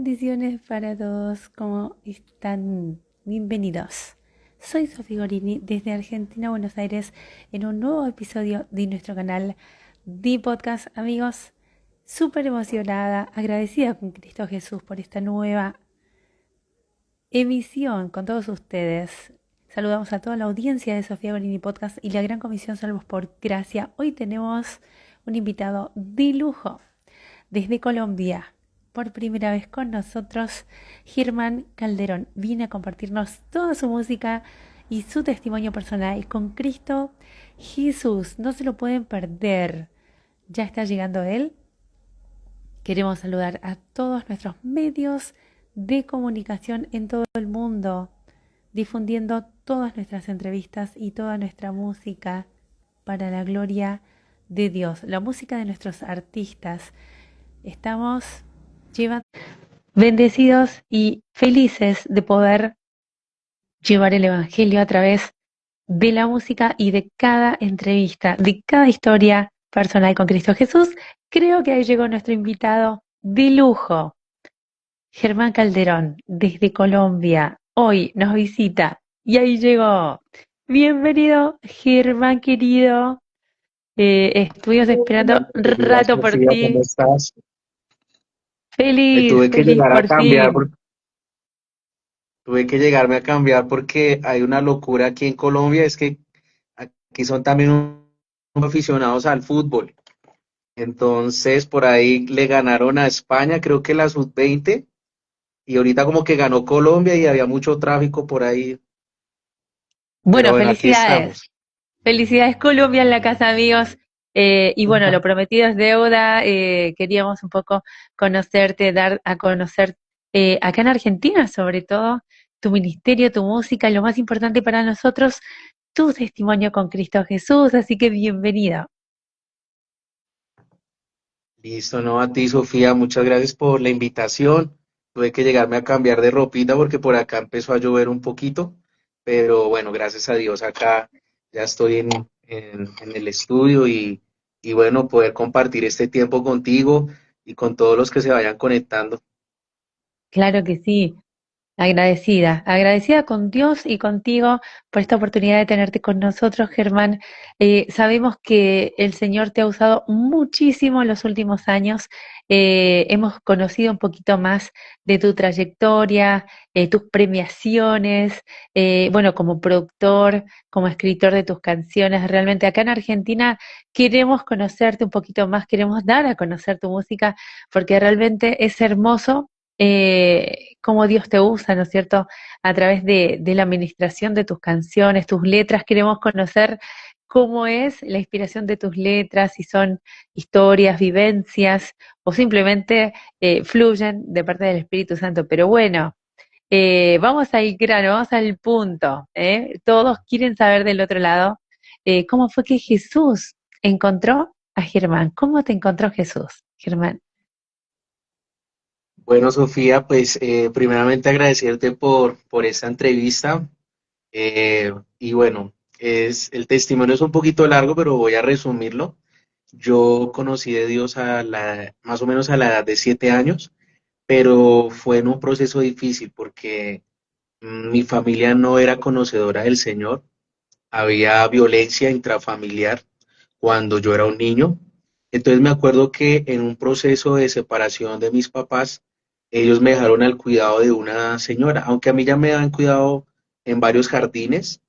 Bendiciones para todos, ¿cómo están? Bienvenidos. Soy Sofía Gorini desde Argentina, Buenos Aires, en un nuevo episodio de nuestro canal The Podcast. Amigos, súper emocionada, agradecida con Cristo Jesús por esta nueva emisión con todos ustedes. Saludamos a toda la audiencia de Sofía Gorini Podcast y la Gran Comisión Salvos por Gracia. Hoy tenemos un invitado de lujo desde Colombia. Por primera vez con nosotros, Germán Calderón viene a compartirnos toda su música y su testimonio personal con Cristo Jesús. No se lo pueden perder. Ya está llegando él. Queremos saludar a todos nuestros medios de comunicación en todo el mundo, difundiendo todas nuestras entrevistas y toda nuestra música para la gloria de Dios, la música de nuestros artistas. Estamos llevando bendecidos y felices de poder llevar el Evangelio a través de la música y de cada entrevista, de cada historia personal con Cristo Jesús. Creo que ahí llegó nuestro invitado de lujo, Germán Calderón, desde Colombia. Hoy nos visita y ahí llegó. Bienvenido, Germán querido. Estuvimos esperando Hola, un querida rato por Sofía, ¿cómo ti. estás? Me Feliz, tuve que feliz llegar a por cambiar, fin. tuve que llegarme a cambiar porque hay una locura aquí en Colombia, es que aquí son también aficionados al fútbol. Entonces, por ahí le ganaron a España, creo que la sub-20, y ahorita como que ganó Colombia y había mucho tráfico por ahí, pero Bueno, bueno, aquí felicidades. estamos. Felicidades Colombia en la casa, amigos. Y bueno, lo prometido es deuda. Queríamos un poco conocerte, dar a conocer acá en Argentina, sobre todo, tu ministerio, tu música, y lo más importante para nosotros, tu testimonio con Cristo Jesús. Así que bienvenida. Listo, no, a ti, Sofía, muchas gracias por la invitación. Tuve que llegarme a cambiar de ropita porque por acá empezó a llover un poquito, pero bueno, gracias a Dios acá ya estoy en el estudio y bueno, poder compartir este tiempo contigo y con todos los que se vayan conectando. Claro que sí. Agradecida, agradecida con Dios y contigo por esta oportunidad de tenerte con nosotros, Germán. Sabemos que el Señor te ha usado muchísimo en los últimos años. Hemos conocido un poquito más de tu trayectoria, tus premiaciones, bueno, como productor, como escritor de tus canciones. Realmente acá en Argentina queremos conocerte un poquito más, queremos dar a conocer tu música porque realmente es hermoso cómo Dios te usa, ¿no es cierto? A través de la administración de tus canciones, tus letras, queremos conocer cómo es la inspiración de tus letras, si son historias, vivencias o simplemente fluyen de parte del Espíritu Santo. Pero bueno, vamos al grano, vamos al punto, ¿eh? Todos quieren saber del otro lado cómo fue que Jesús encontró a Germán. ¿Cómo te encontró Jesús, Germán? Bueno, Sofía, pues primeramente agradecerte por esta entrevista. Y bueno, el testimonio es un poquito largo, pero voy a resumirlo. Yo conocí de Dios más o menos a la edad de 7 años, pero fue en un proceso difícil porque mi familia no era conocedora del Señor. Había violencia intrafamiliar cuando yo era un niño. Entonces me acuerdo que en un proceso de separación de mis papás, ellos me dejaron al cuidado de una señora, aunque a mí ya me han cuidado en varios jardines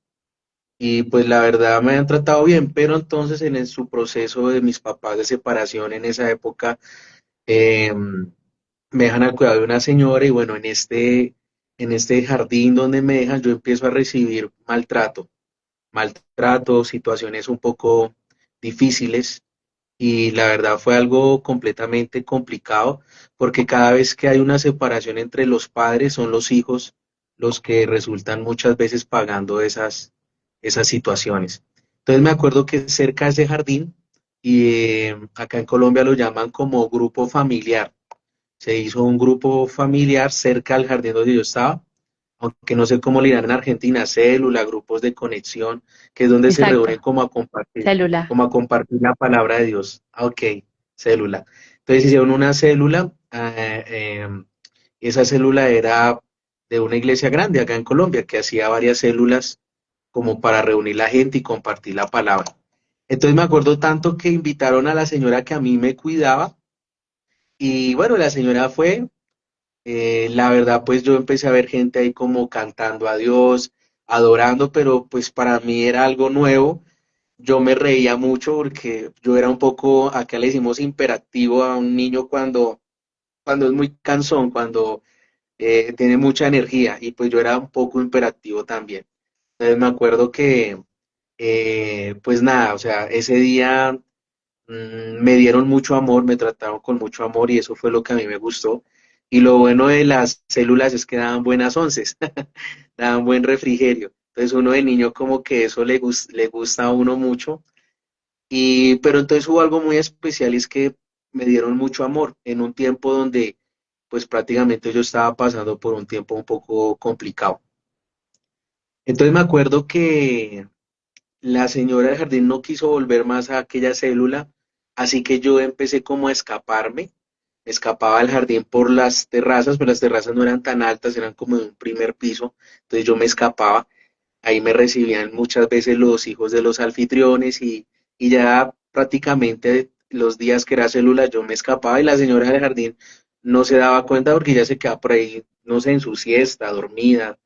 y pues la verdad me han tratado bien, pero entonces su proceso de mis papás de separación en esa época, me dejan al cuidado de una señora y bueno, en este jardín donde me dejan, yo empiezo a recibir maltrato, situaciones un poco difíciles y la verdad fue algo completamente complicado porque cada vez que hay una separación entre los padres son los hijos los que resultan muchas veces pagando esas situaciones. Entonces me acuerdo que cerca de ese jardín, y acá en Colombia lo llaman como grupo familiar, se hizo un grupo familiar cerca del jardín donde yo estaba, aunque no sé cómo le dirán en Argentina, célula, grupos de conexión, que es donde se Exacto, reúnen célula. como a compartir la palabra de Dios. Ah, ok, célula. Entonces hicieron una célula esa célula era de una iglesia grande acá en Colombia que hacía varias células como para reunir la gente y compartir la palabra. Entonces me acuerdo tanto que invitaron a la señora que a mí me cuidaba y bueno, la señora fue, la verdad pues yo empecé a ver gente ahí como cantando a Dios, adorando, pero pues para mí era algo nuevo. Yo me reía mucho porque yo era un poco, acá le decimos imperactivo a un niño cuando es muy cansón, cuando tiene mucha energía y pues yo era un poco imperactivo también. Entonces me acuerdo que, pues nada, o sea, ese día me dieron mucho amor, me trataron con mucho amor y eso fue lo que a mí me gustó. Y lo bueno de las células es que daban buenas onces, daban buen refrigerio. Entonces uno de niño como que eso le gusta a uno mucho. Y, pero entonces hubo algo muy especial y es que me dieron mucho amor en un tiempo donde pues prácticamente yo estaba pasando por un tiempo un poco complicado. Entonces me acuerdo que la señora del jardín no quiso volver más a aquella célula, así que yo empecé como a escaparme. Me escapaba del jardín por las terrazas, pero las terrazas no eran tan altas, eran como de un primer piso. Entonces yo me escapaba. Ahí me recibían muchas veces los hijos de los anfitriones y ya prácticamente los días que era célula yo me escapaba y la señora del jardín no se daba cuenta porque ya se quedaba por ahí, no sé, en su siesta, dormida.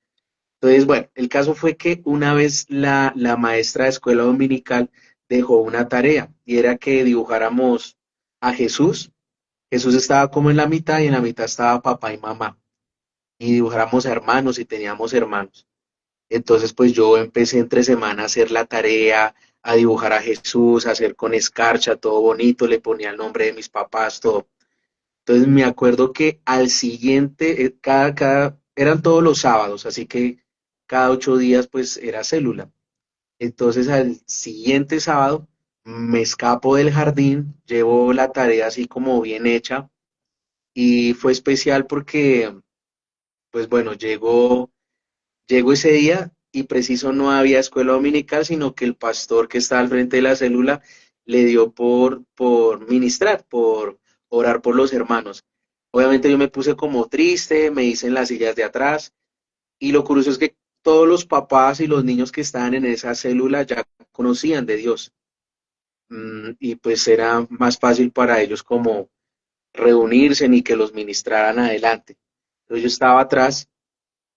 Entonces, bueno, el caso fue que una vez la maestra de escuela dominical dejó una tarea y era que dibujáramos a Jesús. Jesús estaba como en la mitad y en la mitad estaba papá y mamá. Y dibujáramos a hermanos y teníamos hermanos. Entonces, pues yo empecé entre semana a hacer la tarea, a dibujar a Jesús, a hacer con escarcha, todo bonito, le ponía el nombre de mis papás, todo. Entonces me acuerdo que al siguiente, eran todos los sábados, así que cada 8 días pues era célula. Entonces al siguiente sábado me escapo del jardín, llevo la tarea así como bien hecha y fue especial porque, pues bueno, llegó ese día y preciso no había escuela dominical, sino que el pastor que estaba al frente de la célula le dio por ministrar, por orar por los hermanos. Obviamente yo me puse como triste, me hice en las sillas de atrás y lo curioso es que todos los papás y los niños que estaban en esa célula ya conocían de Dios. Y pues era más fácil para ellos como reunirse ni que los ministraran adelante. Entonces yo estaba atrás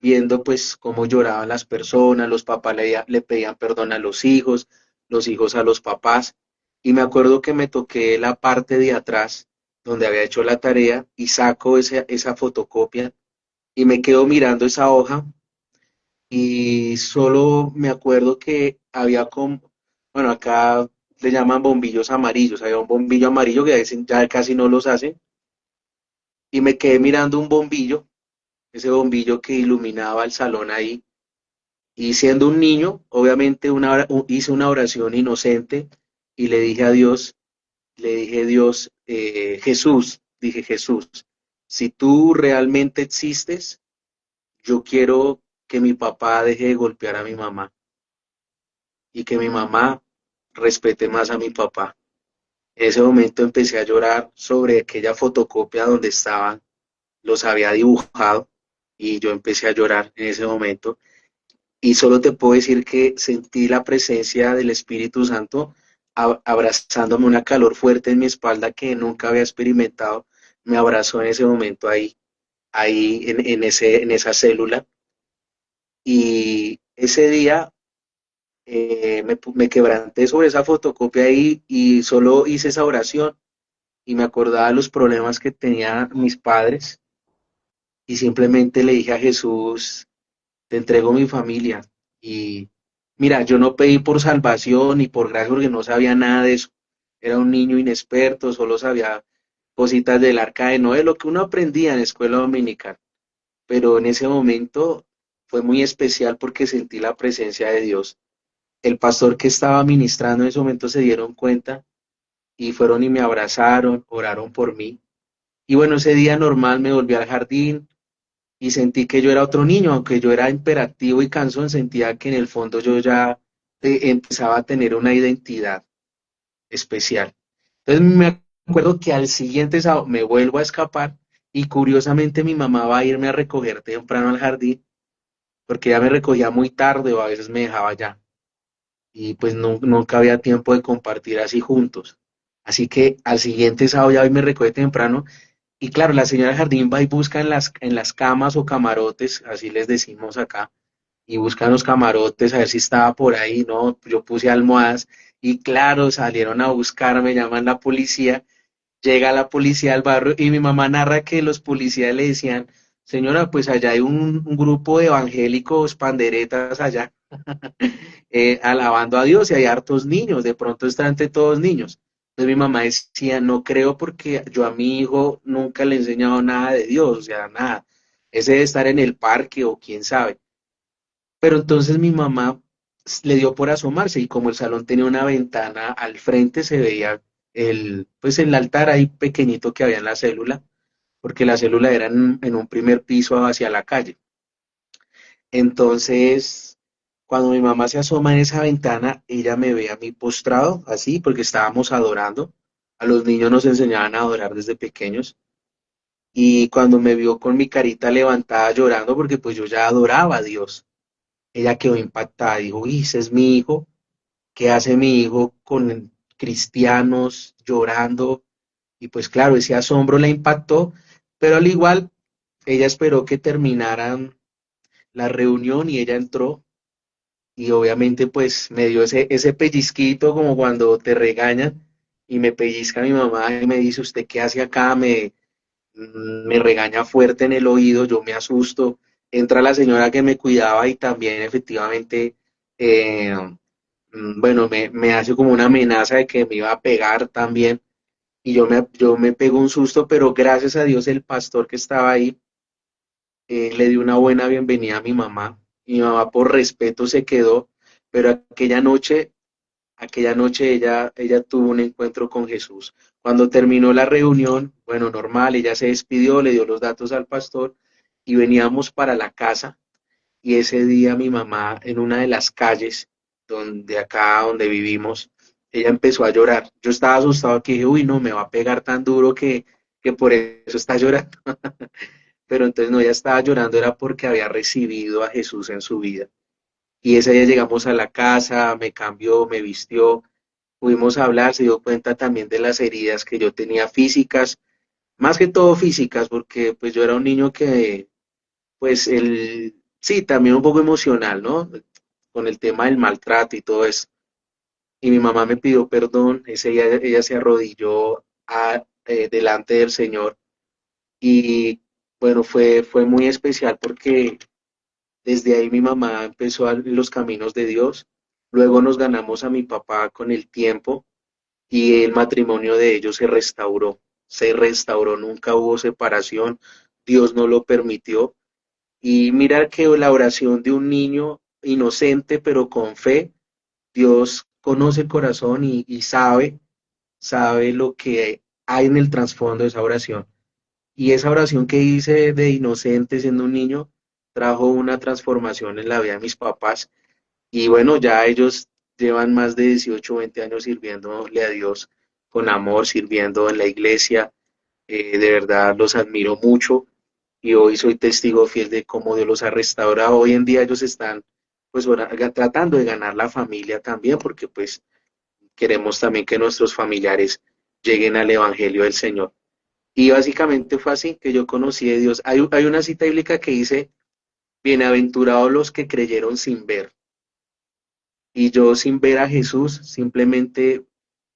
viendo pues cómo lloraban las personas, los papás le pedían perdón a los hijos a los papás, y me acuerdo que me toqué la parte de atrás donde había hecho la tarea y saco esa fotocopia y me quedo mirando esa hoja y solo me acuerdo que había como, bueno, acá le llaman bombillos amarillos, había un bombillo amarillo que a veces ya casi no los hacen, y me quedé mirando un bombillo, ese bombillo que iluminaba el salón ahí. Y siendo un niño, obviamente hice una oración inocente y le dije a Dios, le dije a Dios, Jesús, dije Jesús, si tú realmente existes, yo quiero que mi papá deje de golpear a mi mamá y que mi mamá respete más a mi papá. En ese momento empecé a llorar sobre aquella fotocopia donde estaban, los había dibujado y yo empecé a llorar en ese momento. Y solo te puedo decir que sentí la presencia del Espíritu Santo abrazándome, una calor fuerte en mi espalda que nunca había experimentado. Me abrazó en ese momento ahí en esa célula. Y ese día me quebranté sobre esa fotocopia ahí y solo hice esa oración y me acordaba de los problemas que tenían mis padres y simplemente le dije a Jesús, te entrego mi familia. Y mira, yo no pedí por salvación ni por gracia porque no sabía nada de eso. Era un niño inexperto, solo sabía cositas del arca de Noé, lo que uno aprendía en escuela dominical. Pero en ese momento fue muy especial porque sentí la presencia de Dios. El pastor que estaba ministrando en ese momento se dieron cuenta y fueron y me abrazaron, oraron por mí. Y bueno, ese día normal me volví al jardín, y sentí que yo era otro niño, aunque yo era imperactivo y cansón, sentía que en el fondo yo ya empezaba a tener una identidad especial. Entonces me acuerdo que al siguiente sábado me vuelvo a escapar y curiosamente mi mamá va a irme a recoger temprano al jardín, porque ella me recogía muy tarde o a veces me dejaba allá. Y pues nunca había tiempo de compartir así juntos. Así que al siguiente sábado ya hoy me recoge temprano y claro, la señora Jardín va y busca en las camas o camarotes, así les decimos acá, y buscan los camarotes a ver si estaba por ahí, ¿no? Yo puse almohadas y claro, salieron a buscarme, llaman la policía, llega la policía al barrio y mi mamá narra que los policías le decían, señora, pues allá hay un grupo de evangélicos panderetas allá alabando a Dios y hay hartos niños, de pronto está entre todos niños. Entonces mi mamá decía, no creo porque yo a mi hijo nunca le he enseñado nada de Dios, o sea, nada. Ese debe estar en el parque o quién sabe. Pero entonces mi mamá le dio por asomarse y como el salón tenía una ventana al frente se veía pues el altar ahí pequeñito que había en la célula, porque la célula era en un primer piso hacia la calle. Entonces, cuando mi mamá se asoma en esa ventana, ella me ve a mí postrado, así, porque estábamos adorando. A los niños nos enseñaban a adorar desde pequeños. Y cuando me vio con mi carita levantada llorando, porque pues yo ya adoraba a Dios, ella quedó impactada. Dijo, uy, ese es mi hijo. ¿Qué hace mi hijo con cristianos llorando? Y pues claro, ese asombro la impactó, pero al igual, ella esperó que terminaran la reunión y ella entró y obviamente pues me dio ese pellizquito como cuando te regañan y me pellizca mi mamá y me dice, ¿usted qué hace acá? Me regaña fuerte en el oído, yo me asusto, entra la señora que me cuidaba y también efectivamente, eh, bueno, me hace como una amenaza de que me iba a pegar también y yo me pego un susto, pero gracias a Dios el pastor que estaba ahí le dio una buena bienvenida a mi mamá. Mi mamá por respeto se quedó, pero aquella noche ella tuvo un encuentro con Jesús. Cuando terminó la reunión, bueno, normal, ella se despidió, le dio los datos al pastor y veníamos para la casa. Y ese día mi mamá en una de las calles donde acá donde vivimos, ella empezó a llorar. Yo estaba asustado que dije, uy, no, me va a pegar tan duro que por eso está llorando. Pero entonces no, ella estaba llorando era porque había recibido a Jesús en su vida. Y ese día llegamos a la casa, me cambió, me vistió, pudimos hablar, se dio cuenta también de las heridas que yo tenía físicas, más que todo físicas, porque pues yo era un niño que, pues sí, también un poco emocional, ¿no? Con el tema del maltrato y todo eso. Y mi mamá me pidió perdón, ese día ella se arrodilló delante del Señor y bueno, fue muy especial porque desde ahí mi mamá empezó los caminos de Dios. Luego nos ganamos a mi papá con el tiempo y el matrimonio de ellos se restauró, nunca hubo separación, Dios no lo permitió. Y mira que la oración de un niño inocente pero con fe, Dios conoce el corazón y sabe lo que hay en el trasfondo de esa oración. Y esa oración que hice de inocente siendo un niño trajo una transformación en la vida de mis papás. Y bueno, ya ellos llevan más de 18 o 20 años sirviéndole a Dios con amor, sirviendo en la iglesia. De verdad los admiro mucho y hoy soy testigo fiel de cómo Dios los ha restaurado. Hoy en día ellos están pues tratando de ganar la familia también porque pues queremos también que nuestros familiares lleguen al Evangelio del Señor. Y básicamente fue así que yo conocí a Dios. Hay una cita bíblica que dice, bienaventurados los que creyeron sin ver. Y yo sin ver a Jesús, simplemente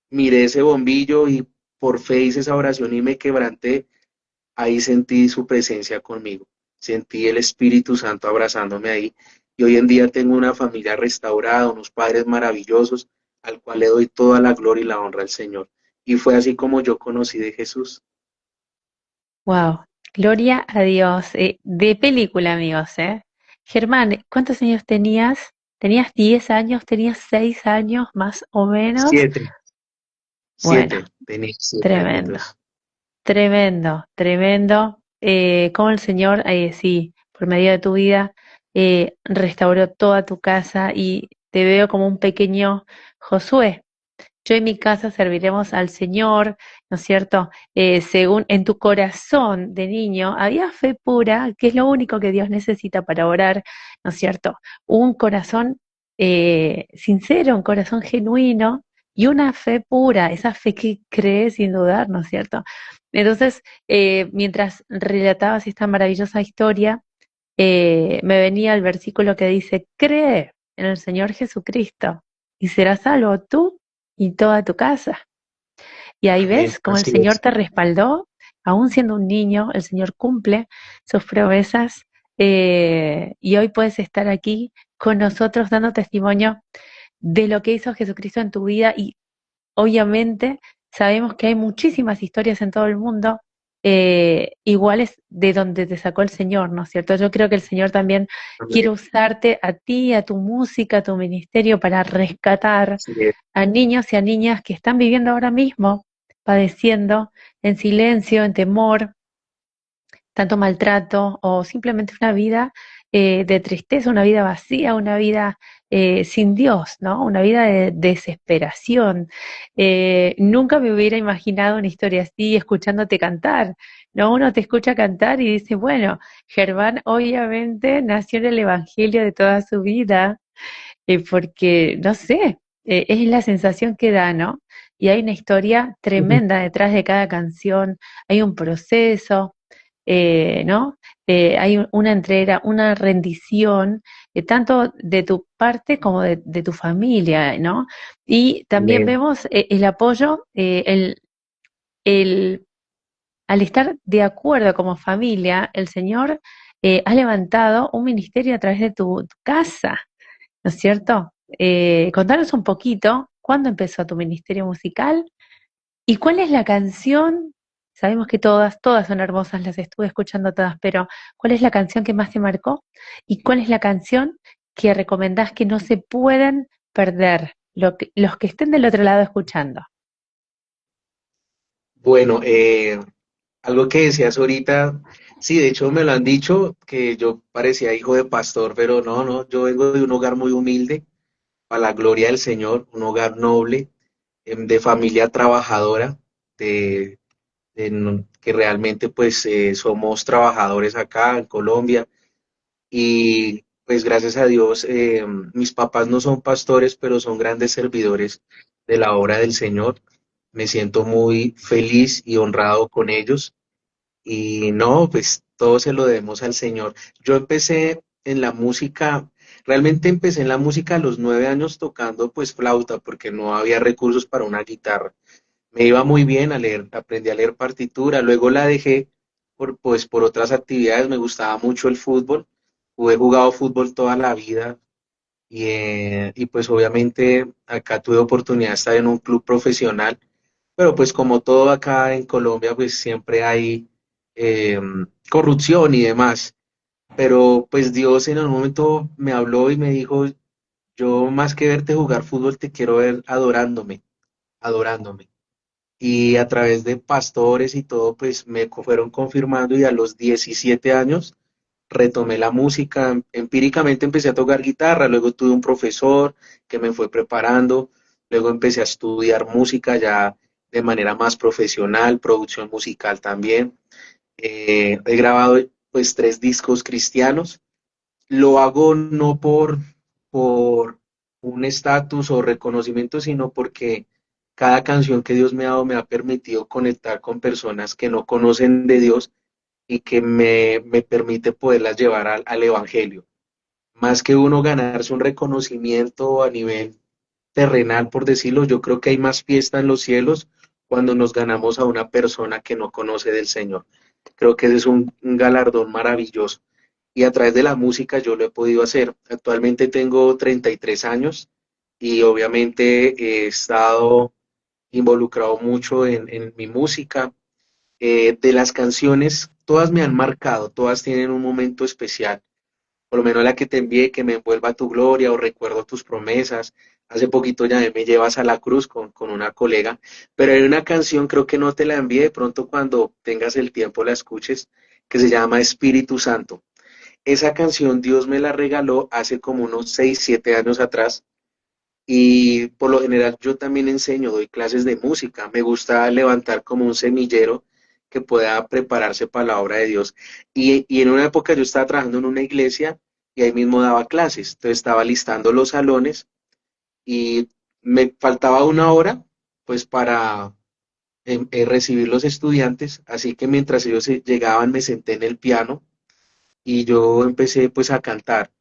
miré ese bombillo y por fe hice esa oración y me quebranté. Ahí sentí su presencia conmigo. Sentí el Espíritu Santo abrazándome ahí. Y hoy en día tengo una familia restaurada, unos padres maravillosos, al cual le doy toda la gloria y la honra al Señor. Y fue así como yo conocí de Jesús. Wow, gloria a Dios. De película, amigos, ¿eh? Germán, ¿cuántos años tenías? ¿Tenías 10 años? ¿Tenías 6 años más o menos? Siete, Bueno, tenía siete tremendo, añitos. tremendo, tremendo. Cómo el Señor, sí, por medio de tu vida, restauró toda tu casa y te veo como un pequeño Josué. yo en mi casa serviremos al Señor, ¿no es cierto? Según en tu corazón de niño había fe pura, que es lo único que Dios necesita para orar, ¿no es cierto? Un corazón sincero, un corazón genuino y una fe pura, esa fe que cree sin dudar, ¿no es cierto? Entonces, mientras relatabas esta maravillosa historia, me venía el versículo que dice, cree en el Señor Jesucristo y serás salvo tú y toda tu casa. Y ahí Amén, ves cómo el así Señor es. te respaldó, aún siendo un niño, el Señor cumple sus promesas y hoy puedes estar aquí con nosotros dando testimonio de lo que hizo Jesucristo en tu vida y obviamente sabemos que hay muchísimas historias en todo el mundo iguales de donde te sacó el Señor, ¿no es cierto? Yo creo que el Señor también quiere Amén, usarte a ti, a tu música, a tu ministerio para rescatar así es. a niños y a niñas que están viviendo ahora mismo, padeciendo en silencio, en temor, tanto maltrato o simplemente una vida de tristeza, una vida vacía, una vida sin Dios, ¿no? Una vida de desesperación. Nunca me hubiera imaginado una historia así escuchándote cantar, ¿no? Uno te escucha cantar y dice, bueno, Germán obviamente nació en el Evangelio de toda su vida, porque, no sé, es la sensación que da, ¿no? Y hay una historia Ujú. tremenda detrás de cada canción, hay un proceso, ¿no? Hay una entrega, una rendición, tanto de tu parte como de tu familia, ¿no? Y también Amén. vemos el apoyo, el, al estar de acuerdo como familia, el Señor ha levantado un ministerio a través de tu casa, ¿no es cierto? Contanos un poquito, ¿cuándo empezó tu ministerio musical? ¿Y cuál es la canción? Sabemos que todas son hermosas, las estuve escuchando todas, pero ¿cuál es la canción que más te marcó? ¿Y cuál es la canción que recomendás que no se puedan perder los que estén del otro lado escuchando? Bueno, algo que decías ahorita, sí, de hecho me lo han dicho, que yo parecía hijo de pastor, pero no, no, yo vengo de un hogar muy humilde, a la gloria del Señor, un hogar noble, de familia trabajadora, de, que realmente pues somos trabajadores acá en Colombia y pues gracias a Dios mis papás no son pastores, pero son grandes servidores de la obra del Señor. Me siento muy feliz y honrado con ellos. Y no, pues todo se lo debemos al Señor. Yo empecé en la música, realmente empecé en la música a los 9 años tocando pues flauta porque no había recursos para una guitarra. Me iba muy bien a leer, aprendí a leer partitura, luego la dejé pues, por otras actividades, me gustaba mucho el fútbol, he jugado fútbol toda la vida y pues obviamente acá tuve oportunidad de estar en un club profesional, pero pues como todo acá en Colombia pues siempre hay eh, corrupción y demás, pero pues Dios en un momento me habló y me dijo, yo más que verte jugar fútbol te quiero ver adorándome, adorándome y a través de pastores y todo, pues me fueron confirmando y a los 17 años retomé la música. Empíricamente empecé a tocar guitarra, luego tuve un profesor que me fue preparando, luego empecé a estudiar música ya de manera más profesional, producción musical también. He grabado pues 3 discos cristianos. Lo hago no por un estatus o reconocimiento, sino porque cada canción que Dios me ha dado me ha permitido conectar con personas que no conocen de Dios y que me permite poderlas llevar al Evangelio. Más que uno ganarse un reconocimiento a nivel terrenal, por decirlo, yo creo que hay más fiesta en los cielos cuando nos ganamos a una persona que no conoce del Señor. Creo que ese es un galardón maravilloso y a través de la música yo lo he podido hacer. Actualmente tengo 33 años y obviamente he estado involucrado mucho en mi música. De las canciones, todas me han marcado, todas tienen un momento especial. Por lo menos la que te envié, que me envuelva tu gloria o recuerdo tus promesas. Hace poquito ya me llevas a la cruz con una colega, pero hay una canción, creo que no te la envié, de pronto cuando tengas el tiempo la escuches, que se llama Espíritu Santo. Esa canción Dios me la regaló hace como unos 6 7 años atrás Y por lo general yo también enseño, doy clases de música. Me gusta levantar como un semillero que pueda prepararse para la obra de Dios. Y en una época yo estaba trabajando en una iglesia y ahí mismo daba clases. Entonces estaba listando los salones y me faltaba una hora pues para recibir los estudiantes. Así que mientras ellos llegaban me senté en el piano y yo empecé pues a cantar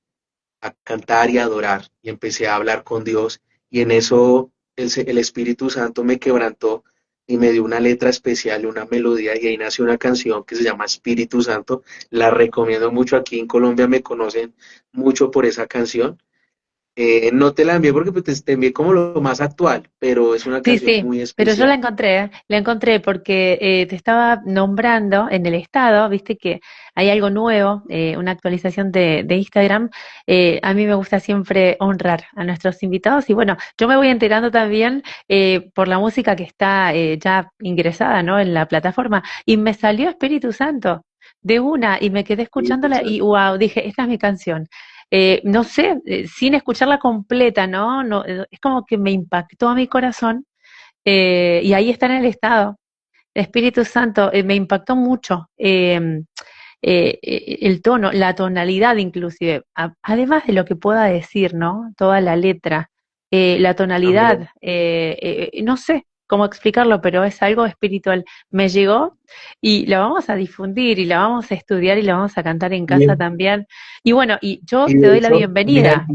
y a adorar y empecé a hablar con Dios y en eso el Espíritu Santo me quebrantó y me dio una letra especial, una melodía y ahí nació una canción que se llama Espíritu Santo. La recomiendo mucho, aquí en Colombia me conocen mucho por esa canción. No te la envié porque pues, te envié como lo más actual, pero es una Sí, canción sí, muy pero yo especial. la encontré porque te estaba nombrando en el estado, viste que hay algo nuevo, una actualización de Instagram. A mí me gusta siempre honrar a nuestros invitados y bueno, yo me voy enterando también por la música que está ya ingresada, ¿no? En la plataforma y me salió Espíritu Santo de una y me quedé Espíritu escuchándola y Santo. wow, dije, esta es mi canción. No sé, sin escucharla completa, ¿no? No, es como que me impactó a mi corazón y ahí está en el estado. El Espíritu Santo me impactó mucho el tono, la tonalidad inclusive, además de lo que pueda decir, ¿no? Toda la letra, la Amén. tonalidad, no sé cómo explicarlo, pero es algo espiritual. Me llegó y la vamos a difundir y la vamos a estudiar y la vamos a cantar en casa Y, también. Y bueno, y yo y te de doy la hecho, mira, bienvenida.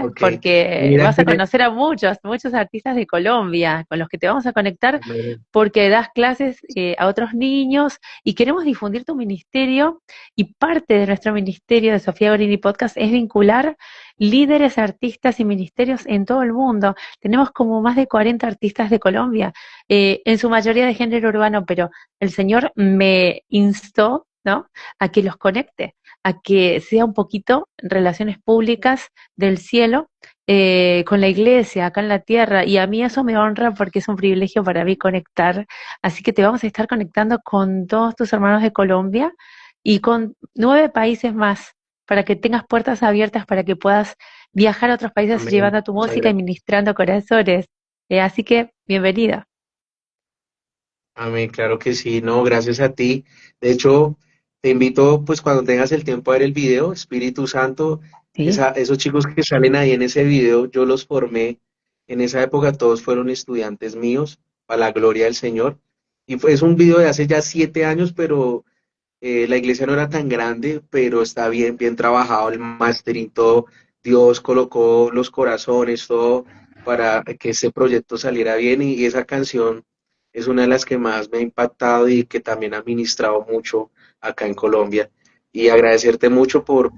ok, Porque mira vas a que conocer a muchos, muchos artistas de Colombia con los que te vamos a conectar amén, porque das clases a otros niños y queremos difundir tu ministerio y parte de nuestro ministerio de Sofía Gorini Podcast es vincular líderes, artistas y ministerios en todo el mundo. Tenemos como más de 40 artistas de Colombia, en su mayoría de género urbano, pero el Señor me instó, ¿no? A que los conecte, a que sea un poquito relaciones públicas del cielo con la iglesia acá en la tierra y a mí eso me honra porque es un privilegio para mí conectar. Así que te vamos a estar conectando con todos tus hermanos de Colombia y con 9 países más para que tengas puertas abiertas para que puedas viajar a otros países amén. llevando tu Muchas música y gracias. ministrando corazones. Así que bienvenida. Amén, claro que sí, no, gracias a ti. De hecho, te invito, pues cuando tengas el tiempo a ver el video, Espíritu Santo, Sí. esos chicos que salen ahí en ese video, yo los formé. En esa época todos fueron estudiantes míos, para la gloria del Señor. Es un video de hace ya 7 años, pero la iglesia no era tan grande, pero está bien, bien trabajado el mastering, todo. Dios colocó los corazones, todo para que ese proyecto saliera bien y esa canción es una de las que más me ha impactado y que también ha ministrado mucho acá en Colombia. Y agradecerte mucho por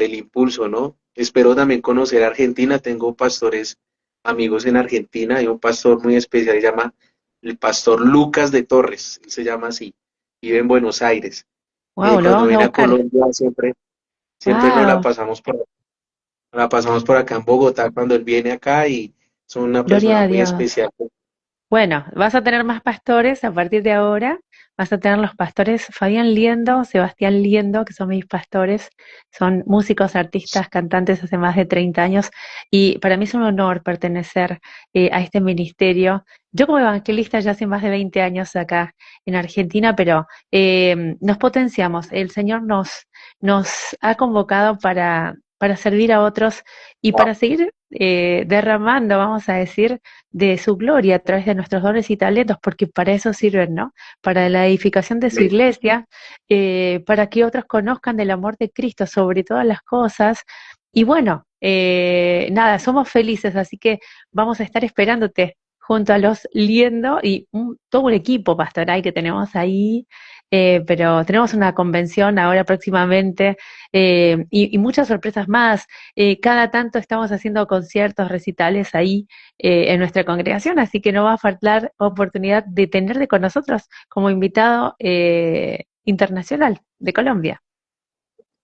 el impulso, ¿no? Espero también conocer Argentina. Tengo pastores amigos en Argentina. Hay un pastor muy especial, se llama el pastor Lucas de Torres. Él se llama así. Vive en Buenos Aires. Wow, lo Cuando vamos a viene a buscar. Colombia siempre Wow, nos la pasamos por acá en Bogotá cuando él viene acá y son una gloria persona a muy Dios. especial. Bueno, vas a tener más pastores a partir de ahora. Vas a tener los pastores Fabián Liendo, Sebastián Liendo, que son mis pastores. Son músicos, artistas, cantantes hace más de 30 años. Y para mí es un honor pertenecer a este ministerio. Yo como evangelista ya hace más de 20 años acá en Argentina, pero nos potenciamos. El Señor nos ha convocado para servir a otros y para seguir derramando, vamos a decir, de su gloria a través de nuestros dones y talentos, porque para eso sirven, ¿no? Para la edificación de su Amén. iglesia, para que otros conozcan del amor de Cristo sobre todas las cosas. Y bueno, nada, somos felices, así que vamos a estar esperándote junto a los Liendo y todo un equipo pastoral que tenemos ahí, pero tenemos una convención ahora próximamente y muchas sorpresas más. Cada tanto estamos haciendo conciertos, recitales ahí en nuestra congregación, así que no va a faltar oportunidad de tenerte con nosotros como invitado internacional de Colombia.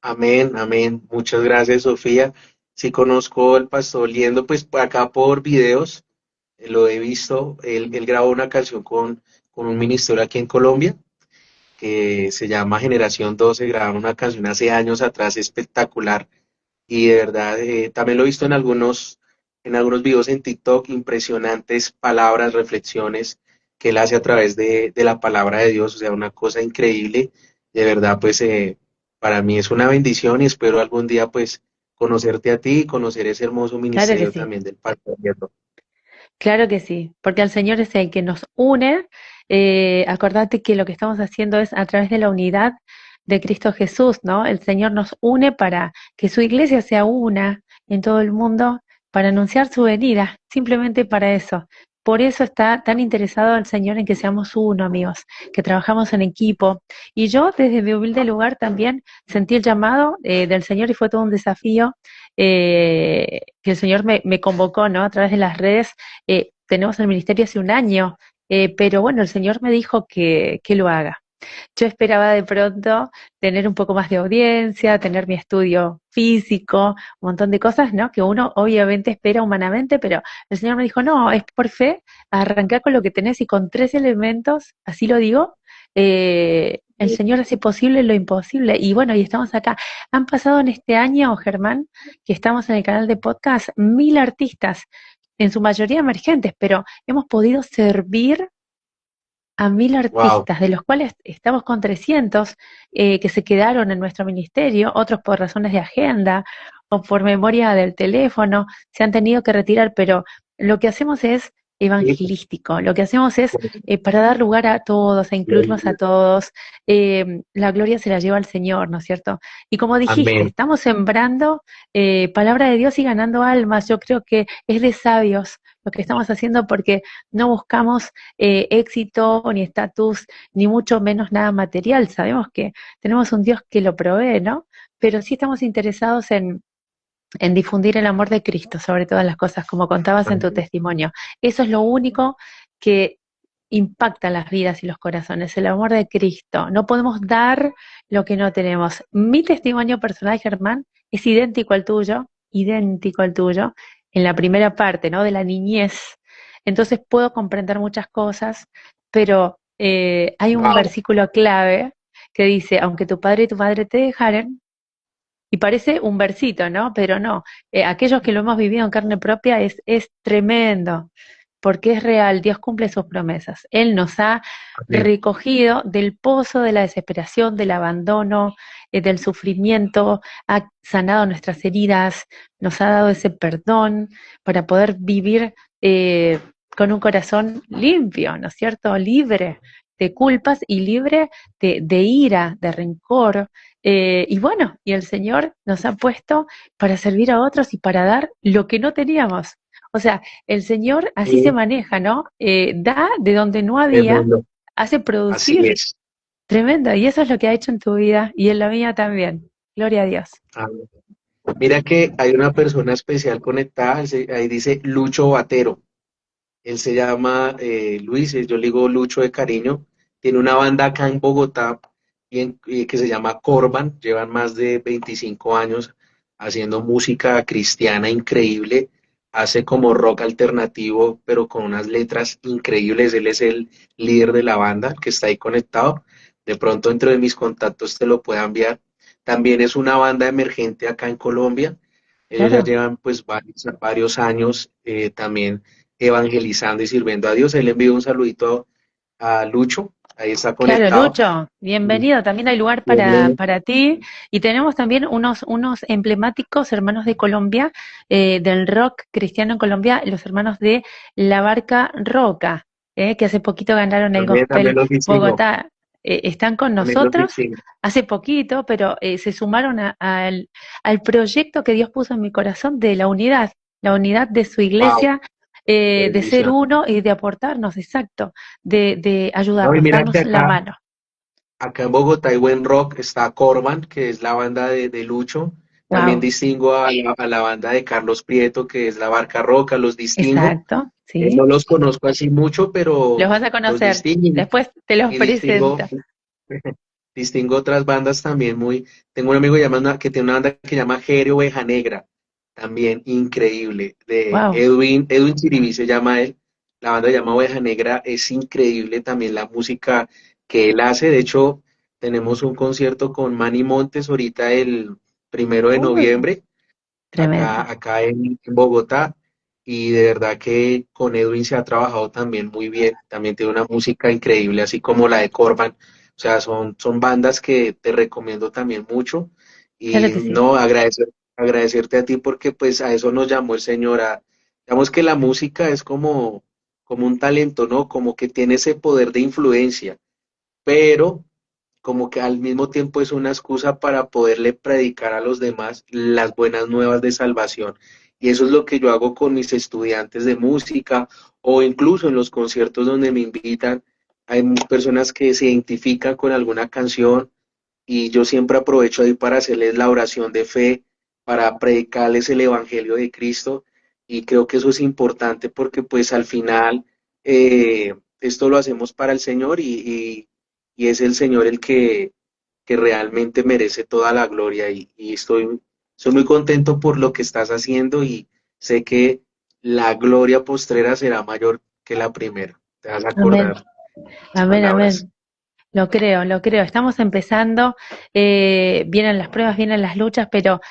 Amén, amén. Muchas gracias, Sofía. Sí conozco al pastor Liendo, pues por acá por videos, lo he visto. Él grabó una canción con un ministerio aquí en Colombia que se llama Generación 12. Grabaron una canción hace años atrás espectacular. y de verdad también lo he visto en algunos videos en TikTok, impresionantes palabras, reflexiones que él hace a través de la palabra de Dios, o sea, una cosa increíble, de verdad pues para mí es una bendición y espero algún día pues conocerte a ti y conocer ese hermoso Claro que ministerio sí. también del Pastor Hierro. Claro que sí, porque el Señor es el que nos une. Acordate que lo que estamos haciendo es a través de la unidad de Cristo Jesús, ¿no? El Señor nos une para que su iglesia sea una en todo el mundo, para anunciar su venida, simplemente para eso. Por eso está tan interesado el Señor en que seamos uno, amigos, que trabajamos en equipo. Y yo desde mi humilde lugar también sentí el llamado del Señor y fue todo un desafío que el Señor me convocó, ¿no? A través de las redes tenemos el ministerio hace un año, pero bueno, el Señor me dijo que lo haga. Yo esperaba de pronto tener un poco más de audiencia, tener mi estudio físico, un montón de cosas, ¿no? Que uno obviamente espera humanamente, pero el Señor me dijo, no, es por fe, arrancar con lo que tenés y con 3 elementos, así lo digo, el Señor hace posible lo imposible. Y bueno, y estamos acá. Han pasado en este año, Germán, que estamos en el canal de podcast, 1.000 artistas, en su mayoría emergentes, pero hemos podido servir a 1.000 artistas, de los cuales estamos con 300 que se quedaron en nuestro ministerio, otros por razones de agenda o por memoria del teléfono, se han tenido que retirar, pero lo que hacemos es evangelístico, lo que hacemos es para dar lugar a todos, a incluirnos a todos, la gloria se la lleva al Señor, ¿no es cierto? Y como dijiste, Amén. estamos sembrando palabra de Dios y ganando almas, yo creo que es de sabios lo que estamos haciendo porque no buscamos éxito, ni estatus, ni mucho menos nada material. Sabemos que tenemos un Dios que lo provee, ¿no? Pero sí estamos interesados en difundir el amor de Cristo sobre todas las cosas, como contabas en tu Amén. testimonio. Eso es lo único que impacta las vidas y los corazones, el amor de Cristo. No podemos dar lo que no tenemos. Mi testimonio personal, Germán, es idéntico al tuyo, en la primera parte, ¿no? De la niñez. Entonces puedo comprender muchas cosas, pero hay un Wow. versículo clave que dice, aunque tu padre y tu madre te dejaren, y parece un versito, ¿no? Pero no, aquellos que lo hemos vivido en carne propia es tremendo, porque es real, Dios cumple sus promesas. Él nos ha Amén. recogido del pozo de la desesperación, del abandono, del sufrimiento, ha sanado nuestras heridas, nos ha dado ese perdón para poder vivir con un corazón limpio, ¿no es cierto? Libre de culpas y libre de ira, de rencor, y bueno, y el Señor nos ha puesto para servir a otros y para dar lo que no teníamos. O sea, el Señor así se Sí, maneja, ¿no? Da de donde no había, tremendo. hace Así producir. es. Tremendo. Y eso es lo que ha hecho en tu vida y en la mía también. Gloria a Dios. Amén. Mira que hay una persona especial conectada, ahí dice Lucho Batero. Él se llama Luis, yo le digo Lucho de cariño. Tiene una banda acá en Bogotá que se llama Corban. Llevan más de 25 años haciendo música cristiana increíble. Hace como rock alternativo, pero con unas letras increíbles. Él es el líder de la banda que está ahí conectado. De pronto, dentro de mis contactos te lo pueda enviar. También es una banda emergente acá en Colombia. Ellos ya Claro. llevan pues varios años también evangelizando y sirviendo a Dios. Ahí le envío un saludito a Lucho, ahí está Claro, conectado. Lucho, bienvenido. También hay lugar Y él para ti. Y tenemos también unos emblemáticos hermanos de Colombia, del rock cristiano en Colombia, los hermanos de La Barca Roca, que hace poquito ganaron el también Gospel los distingo, Bogotá. Están con también los nosotros distingo. hace poquito, pero se sumaron al proyecto que Dios puso en mi corazón de la unidad de su Wow, iglesia, qué de ser bendición. uno y de aportarnos, exacto, de No, y ayudarnos, mira que darnos la acá, mano. acá en Bogotá hay buen rock, está Corban, que es la banda de Lucho. También Wow, distingo a la banda de Carlos Prieto, que es la Barca Roca, los distingo. exacto, sí. No los conozco así mucho, Los pero vas a los conocer. distingo Después te los y distingo. presento. Distingo otras bandas también muy. Tengo un amigo que tiene una banda que se llama Jere Oveja Negra, también increíble, de Wow. Edwin Chiribi se llama él. La banda se llama Oveja Negra, es increíble también la música que él hace. De hecho, tenemos un concierto con Manny Montes ahorita el 1 de Uy, noviembre. tremendo. acá en Bogotá, y de verdad que con Edwin se ha trabajado también muy bien, también tiene una música increíble, así como la de Corban, o sea, son bandas que te recomiendo también mucho, Claro y que sí. no, agradecerte a ti porque pues a eso nos llamó el Señor, digamos que la música es como un talento, ¿no? Como que tiene ese poder de influencia, pero como que al mismo tiempo es una excusa para poderle predicar a los demás las buenas nuevas de salvación. Y eso es lo que yo hago con mis estudiantes de música o incluso en los conciertos donde me invitan. Hay personas que se identifican con alguna canción y yo siempre aprovecho ahí para hacerles la oración de fe, para predicarles el Evangelio de Cristo y creo que eso es importante porque pues al final esto lo hacemos para el Señor y es el Señor que realmente merece toda la gloria y estoy muy contento por lo que estás haciendo y sé que la gloria postrera será mayor que la primera. Te vas a Amén, acordar las amén, palabras. amén. Lo creo, lo creo. Estamos empezando, vienen las pruebas, vienen las luchas, pero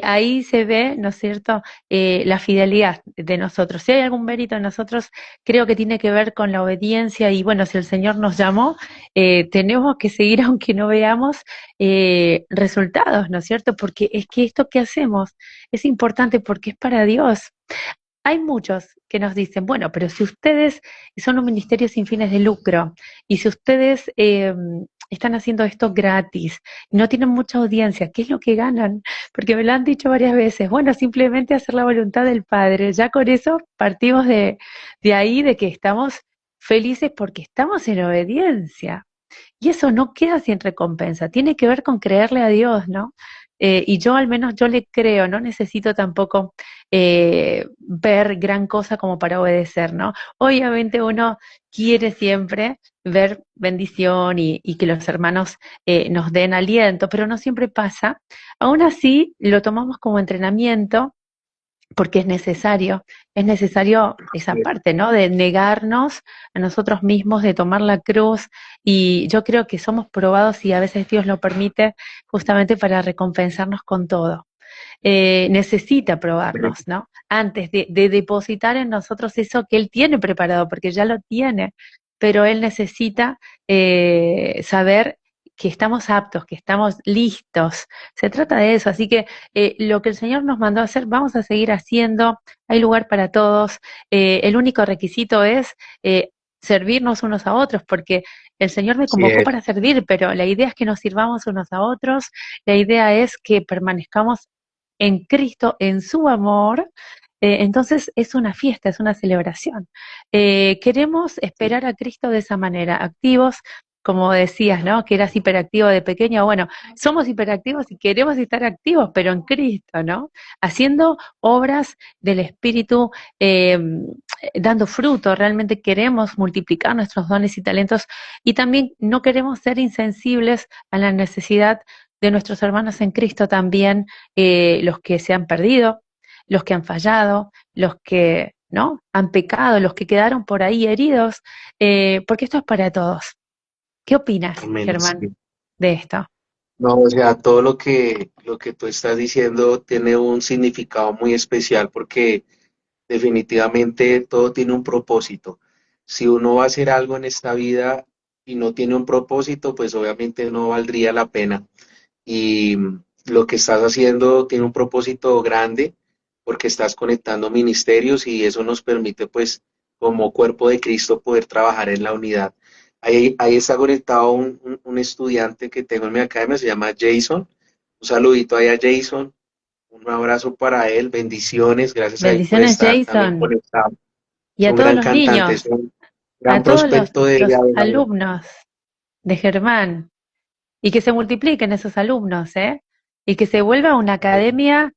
ahí se ve, ¿no es cierto?, la fidelidad de nosotros. Si hay algún mérito en nosotros, creo que tiene que ver con la obediencia y bueno, si el Señor nos llamó, tenemos que seguir aunque no veamos resultados, ¿no es cierto? Porque es que esto que hacemos es importante porque es para Dios. Hay muchos que nos dicen, bueno, pero si ustedes son un ministerio sin fines de lucro y si ustedes están haciendo esto gratis y no tienen mucha audiencia, ¿qué es lo que ganan? Porque me lo han dicho varias veces, bueno, simplemente hacer la voluntad del Padre. Ya con eso partimos de ahí, de que estamos felices porque estamos en obediencia. Y eso no queda sin recompensa, tiene que ver con creerle a Dios, ¿no? Y yo al menos yo le creo, no necesito tampoco ver gran cosa como para obedecer, ¿no? Obviamente uno quiere siempre ver bendición y que los hermanos nos den aliento, pero no siempre pasa. Aún así, lo tomamos como entrenamiento porque es necesario esa parte, ¿no? De negarnos a nosotros mismos, de tomar la cruz, y yo creo que somos probados y a veces Dios lo permite justamente para recompensarnos con todo. Necesita probarnos, ¿no? Antes de depositar en nosotros eso que Él tiene preparado, porque ya lo tiene, pero Él necesita saber que estamos aptos, que estamos listos. Se trata de eso, así que lo que el Señor nos mandó a hacer, vamos a seguir haciendo, hay lugar para todos, el único requisito es servirnos unos a otros, porque el Señor me Así convocó es. para servir, pero la idea es que nos sirvamos unos a otros, la idea es que permanezcamos en Cristo, en su amor. Entonces es una fiesta, es una celebración. Queremos esperar a Cristo de esa manera, activos, como decías, ¿no? Que eras hiperactivo de pequeño. Bueno, somos hiperactivos y queremos estar activos, pero en Cristo, ¿no? Haciendo obras del Espíritu, dando fruto. Realmente queremos multiplicar nuestros dones y talentos y también no queremos ser insensibles a la necesidad de nuestros hermanos en Cristo también, los que se han perdido, los que han fallado, los que no han pecado, los que quedaron por ahí heridos, porque esto es para todos. ¿Qué opinas, Amén. Germán, Sí. de esto? No, o sea, todo lo que tú estás diciendo tiene un significado muy especial porque definitivamente todo tiene un propósito. Si uno va a hacer algo en esta vida y no tiene un propósito, pues obviamente no valdría la pena. Y lo que estás haciendo tiene un propósito grande porque estás conectando ministerios y eso nos permite, pues, como cuerpo de Cristo, poder trabajar en la unidad. Ahí está conectado un estudiante que tengo en mi academia, se llama Jason. Un saludito ahí a Jason, un abrazo para él, bendiciones, gracias a él por Bendiciones, estar también Jason, conectado. y Es a un todos gran los cantante, es niños, un gran a todos prospecto de los adorador. alumnos de Germán, y que se multipliquen esos alumnos, ¿eh? Y que se vuelva una academia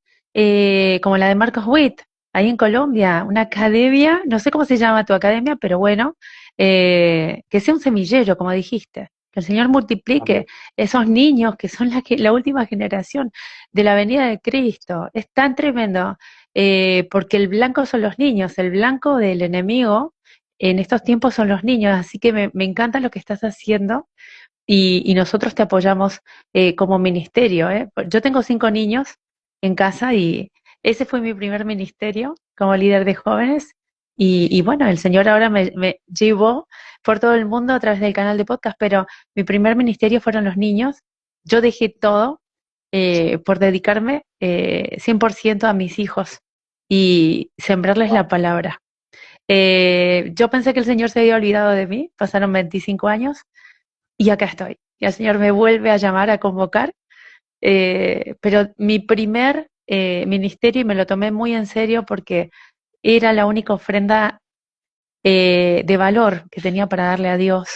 como la de Marcos Witt, ahí en Colombia, una academia, no sé cómo se llama tu academia, pero bueno, que sea un semillero, como dijiste, que el Señor multiplique Amén. esos niños que son la última generación de la venida de Cristo. Es tan tremendo, porque el blanco son los niños, el blanco del enemigo en estos tiempos son los niños, así que me encanta lo que estás haciendo y nosotros te apoyamos como ministerio, ¿eh? Yo tengo 5 niños en casa ese fue mi primer ministerio como líder de jóvenes. Y bueno, el Señor ahora me llevó por todo el mundo a través del canal de podcast, pero mi primer ministerio fueron los niños. Yo dejé todo por dedicarme 100% a mis hijos y sembrarles la palabra. Yo pensé que el Señor se había olvidado de mí, pasaron 25 años y acá estoy. Y el Señor me vuelve a llamar, a convocar, pero mi primer ministerio, y me lo tomé muy en serio porque era la única ofrenda de valor que tenía para darle a Dios,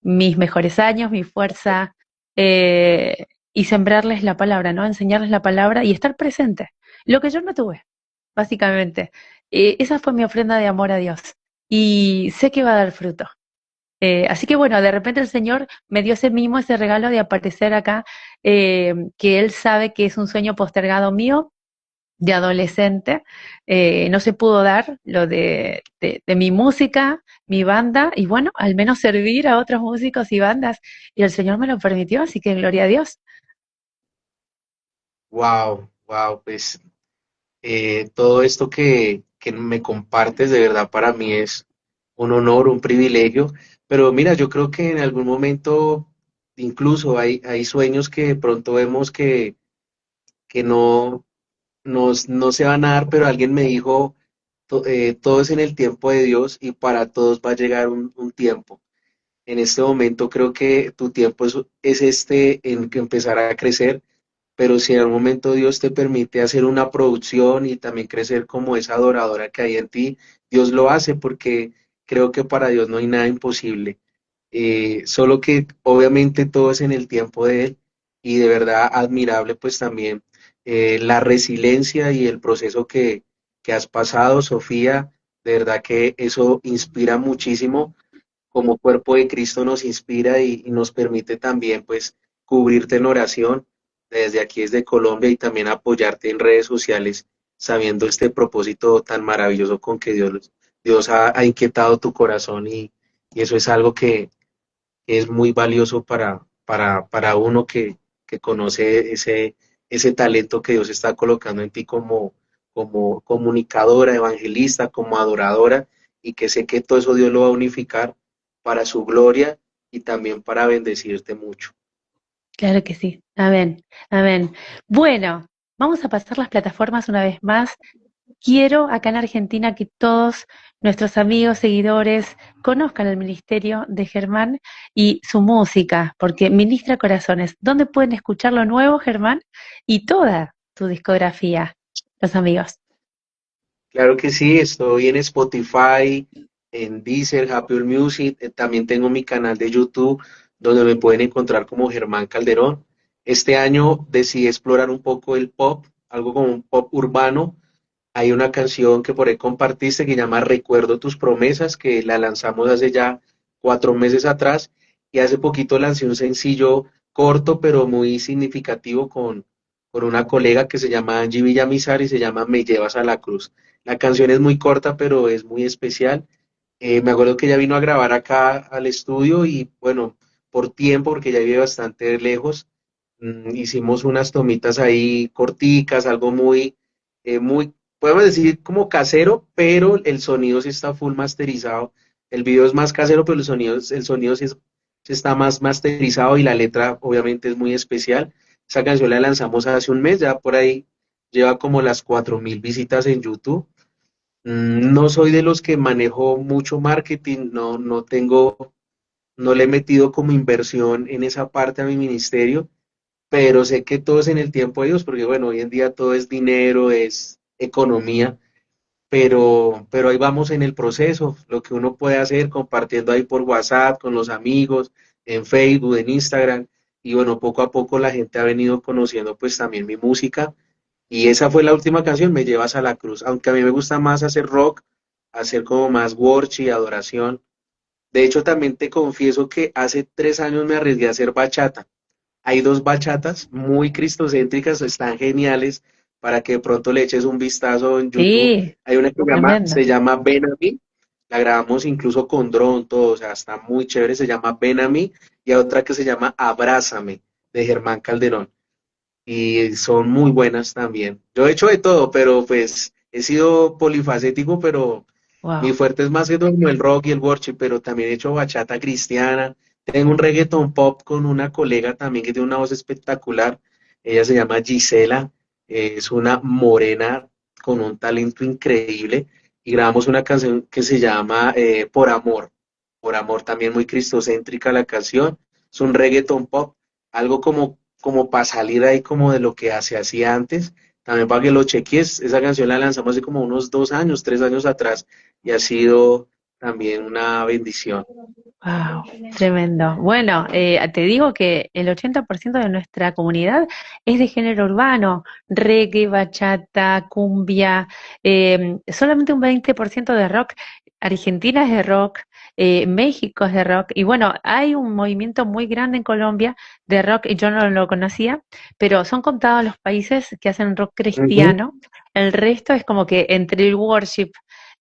mis mejores años, mi fuerza, y sembrarles la palabra, ¿no? Enseñarles la palabra y estar presente. Lo que yo no tuve, básicamente. Esa fue mi ofrenda de amor a Dios. Y sé que va a dar fruto. Así que bueno, de repente el Señor me dio ese mimo, ese regalo de aparecer acá, que Él sabe que es un sueño postergado mío de adolescente. No se pudo dar lo de mi música, mi banda, y bueno, al menos servir a otros músicos y bandas. Y el Señor me lo permitió, así que gloria a Dios. Wow, wow, pues todo esto que me compartes de verdad para mí es un honor, un privilegio, pero mira, yo creo que en algún momento incluso hay sueños que de pronto vemos que no se van a dar, pero alguien me dijo, todo es en el tiempo de Dios y para todos va a llegar un tiempo. En este momento creo que tu tiempo es este en que empezar a crecer, pero si en algún momento Dios te permite hacer una producción y también crecer como esa adoradora que hay en ti, Dios lo hace porque creo que para Dios no hay nada imposible. Solo que obviamente todo es en el tiempo de Él y de verdad admirable pues también la resiliencia y el proceso que has pasado, Sofía, de verdad que eso inspira muchísimo, como cuerpo de Cristo nos inspira y nos permite también pues cubrirte en oración desde aquí, desde Colombia y también apoyarte en redes sociales sabiendo este propósito tan maravilloso con que Dios ha inquietado tu corazón y eso es algo que es muy valioso para uno que conoce ese talento que Dios está colocando en ti como comunicadora, evangelista, como adoradora, y que sé que todo eso Dios lo va a unificar para su gloria y también para bendecirte mucho. Claro que sí. Amén. Amén. Bueno, vamos a pasar las plataformas una vez más. Quiero acá en Argentina que todos nuestros amigos, seguidores, conozcan el ministerio de Germán y su música, porque ministra corazones. ¿Dónde pueden escuchar lo nuevo, Germán? Y toda tu discografía, los amigos. Claro que sí, estoy en Spotify, en Deezer, Apple Music, también tengo mi canal de YouTube donde me pueden encontrar como Germán Calderón. Este año decidí explorar un poco el pop, algo como un pop urbano. Hay una canción que por ahí compartiste que llama Recuerdo tus promesas, que la lanzamos hace ya 4 meses atrás y hace poquito lancé un sencillo corto pero muy significativo con una colega que se llama Angie Villamizar y se llama Me llevas a la cruz. La canción es muy corta pero es muy especial. Me acuerdo que ella vino a grabar acá al estudio y bueno, por tiempo, porque ella vive bastante lejos, hicimos unas tomitas ahí corticas, algo muy, podemos decir como casero, pero el sonido sí está full masterizado. El video es más casero, pero el sonido sí está más masterizado y la letra obviamente es muy especial. Esa canción la lanzamos hace un mes, ya por ahí lleva como las 4.000 visitas en YouTube. No soy de los que manejo mucho marketing, no le he metido como inversión en esa parte a mi ministerio, pero sé que todo es en el tiempo de Dios, porque bueno, hoy en día todo es dinero, es economía, pero ahí vamos en el proceso, lo que uno puede hacer compartiendo ahí por WhatsApp con los amigos, en Facebook, en Instagram, y bueno, poco a poco la gente ha venido conociendo pues también mi música, y esa fue la última canción, Me llevas a la cruz, aunque a mí me gusta más hacer rock, hacer como más worship y adoración. De hecho, también te confieso que hace 3 años me arriesgué a hacer bachata. Hay dos bachatas muy cristocéntricas, están geniales para que de pronto le eches un vistazo en YouTube. Sí, Hay una que tremendo. se llama Ven a mí, la grabamos incluso con dron, todo, o sea, está muy chévere, se llama Ven a mí, y hay otra que se llama Abrázame, de Germán Calderón. y son muy buenas también. Yo he hecho de todo, pero pues he sido polifacético, pero mi Wow. fuerte es más que todo como el rock y el worship, pero también he hecho bachata cristiana. Tengo un reggaeton pop con una colega también que tiene una voz espectacular. Ella se llama Gisela, es una morena con un talento increíble y grabamos una canción que se llama Por Amor. Por Amor, también muy cristocéntrica la canción. Es un reggaeton pop, algo como para salir ahí como de lo que se hacía antes. También para que lo cheques, esa canción la lanzamos hace como unos 2 años, 3 años atrás y ha sido también una bendición. Wow, tremendo. Bueno, te digo que el 80% de nuestra comunidad es de género urbano, reggae, bachata, cumbia, solamente un 20% de rock. Argentina es de rock, México es de rock, y bueno, hay un movimiento muy grande en Colombia de rock, y yo no lo conocía, pero son contados los países que hacen rock Ujú. cristiano. El resto es como que entre el worship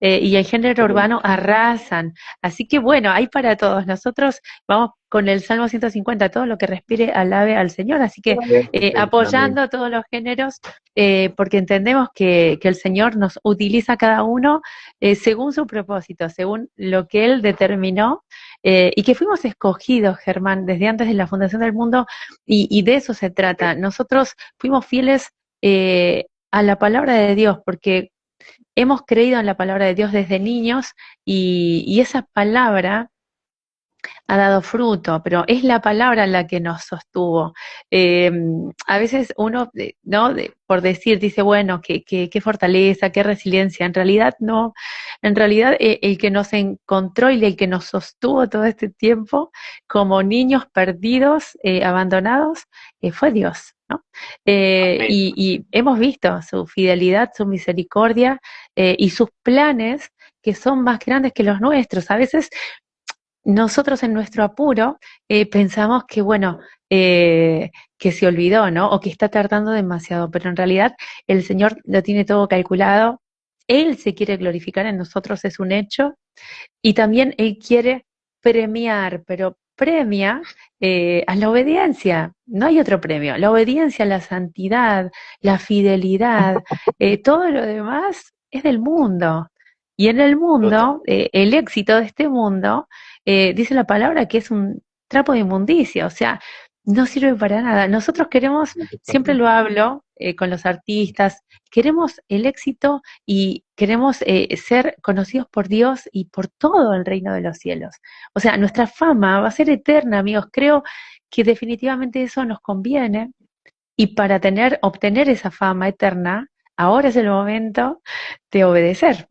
y el género urbano arrasan. Así que bueno, hay para todos. Nosotros vamos con el Salmo 150, todo lo que respire alabe al Señor. Así que Amén. apoyando todos los géneros, porque entendemos que el Señor nos utiliza a cada uno según su propósito, según lo que Él determinó, y que fuimos escogidos, Germán, desde antes de la fundación del mundo, y de eso se trata. Nosotros fuimos fieles a la palabra de Dios, porque hemos creído en la palabra de Dios desde niños y esa palabra ha dado fruto, pero es la palabra la que nos sostuvo. Eh, a veces uno, ¿no? Por decir, dice, bueno, qué fortaleza, qué resiliencia. En realidad no. En realidad el que nos encontró y el que nos sostuvo todo este tiempo como niños perdidos, abandonados, fue Dios, ¿no? Amén. Y hemos visto su fidelidad, su misericordia y sus planes que son más grandes que los nuestros. A veces nosotros en nuestro apuro pensamos que, bueno, que se olvidó, ¿no? O que está tardando demasiado, pero en realidad el Señor lo tiene todo calculado. Él se quiere glorificar en nosotros, es un hecho, y también Él quiere premiar, pero premia a la obediencia. No hay otro premio. La obediencia, la santidad, la fidelidad, todo lo demás es del mundo. Y en el Total. mundo, el éxito de este mundo, dice la palabra que es un trapo de inmundicia, o sea, no sirve para nada. Nosotros queremos, siempre lo hablo con los artistas, queremos el éxito y queremos ser conocidos por Dios y por todo el reino de los cielos. O sea, nuestra fama va a ser eterna, amigos. Creo que definitivamente eso nos conviene y para obtener esa fama eterna, ahora es el momento de obedecer.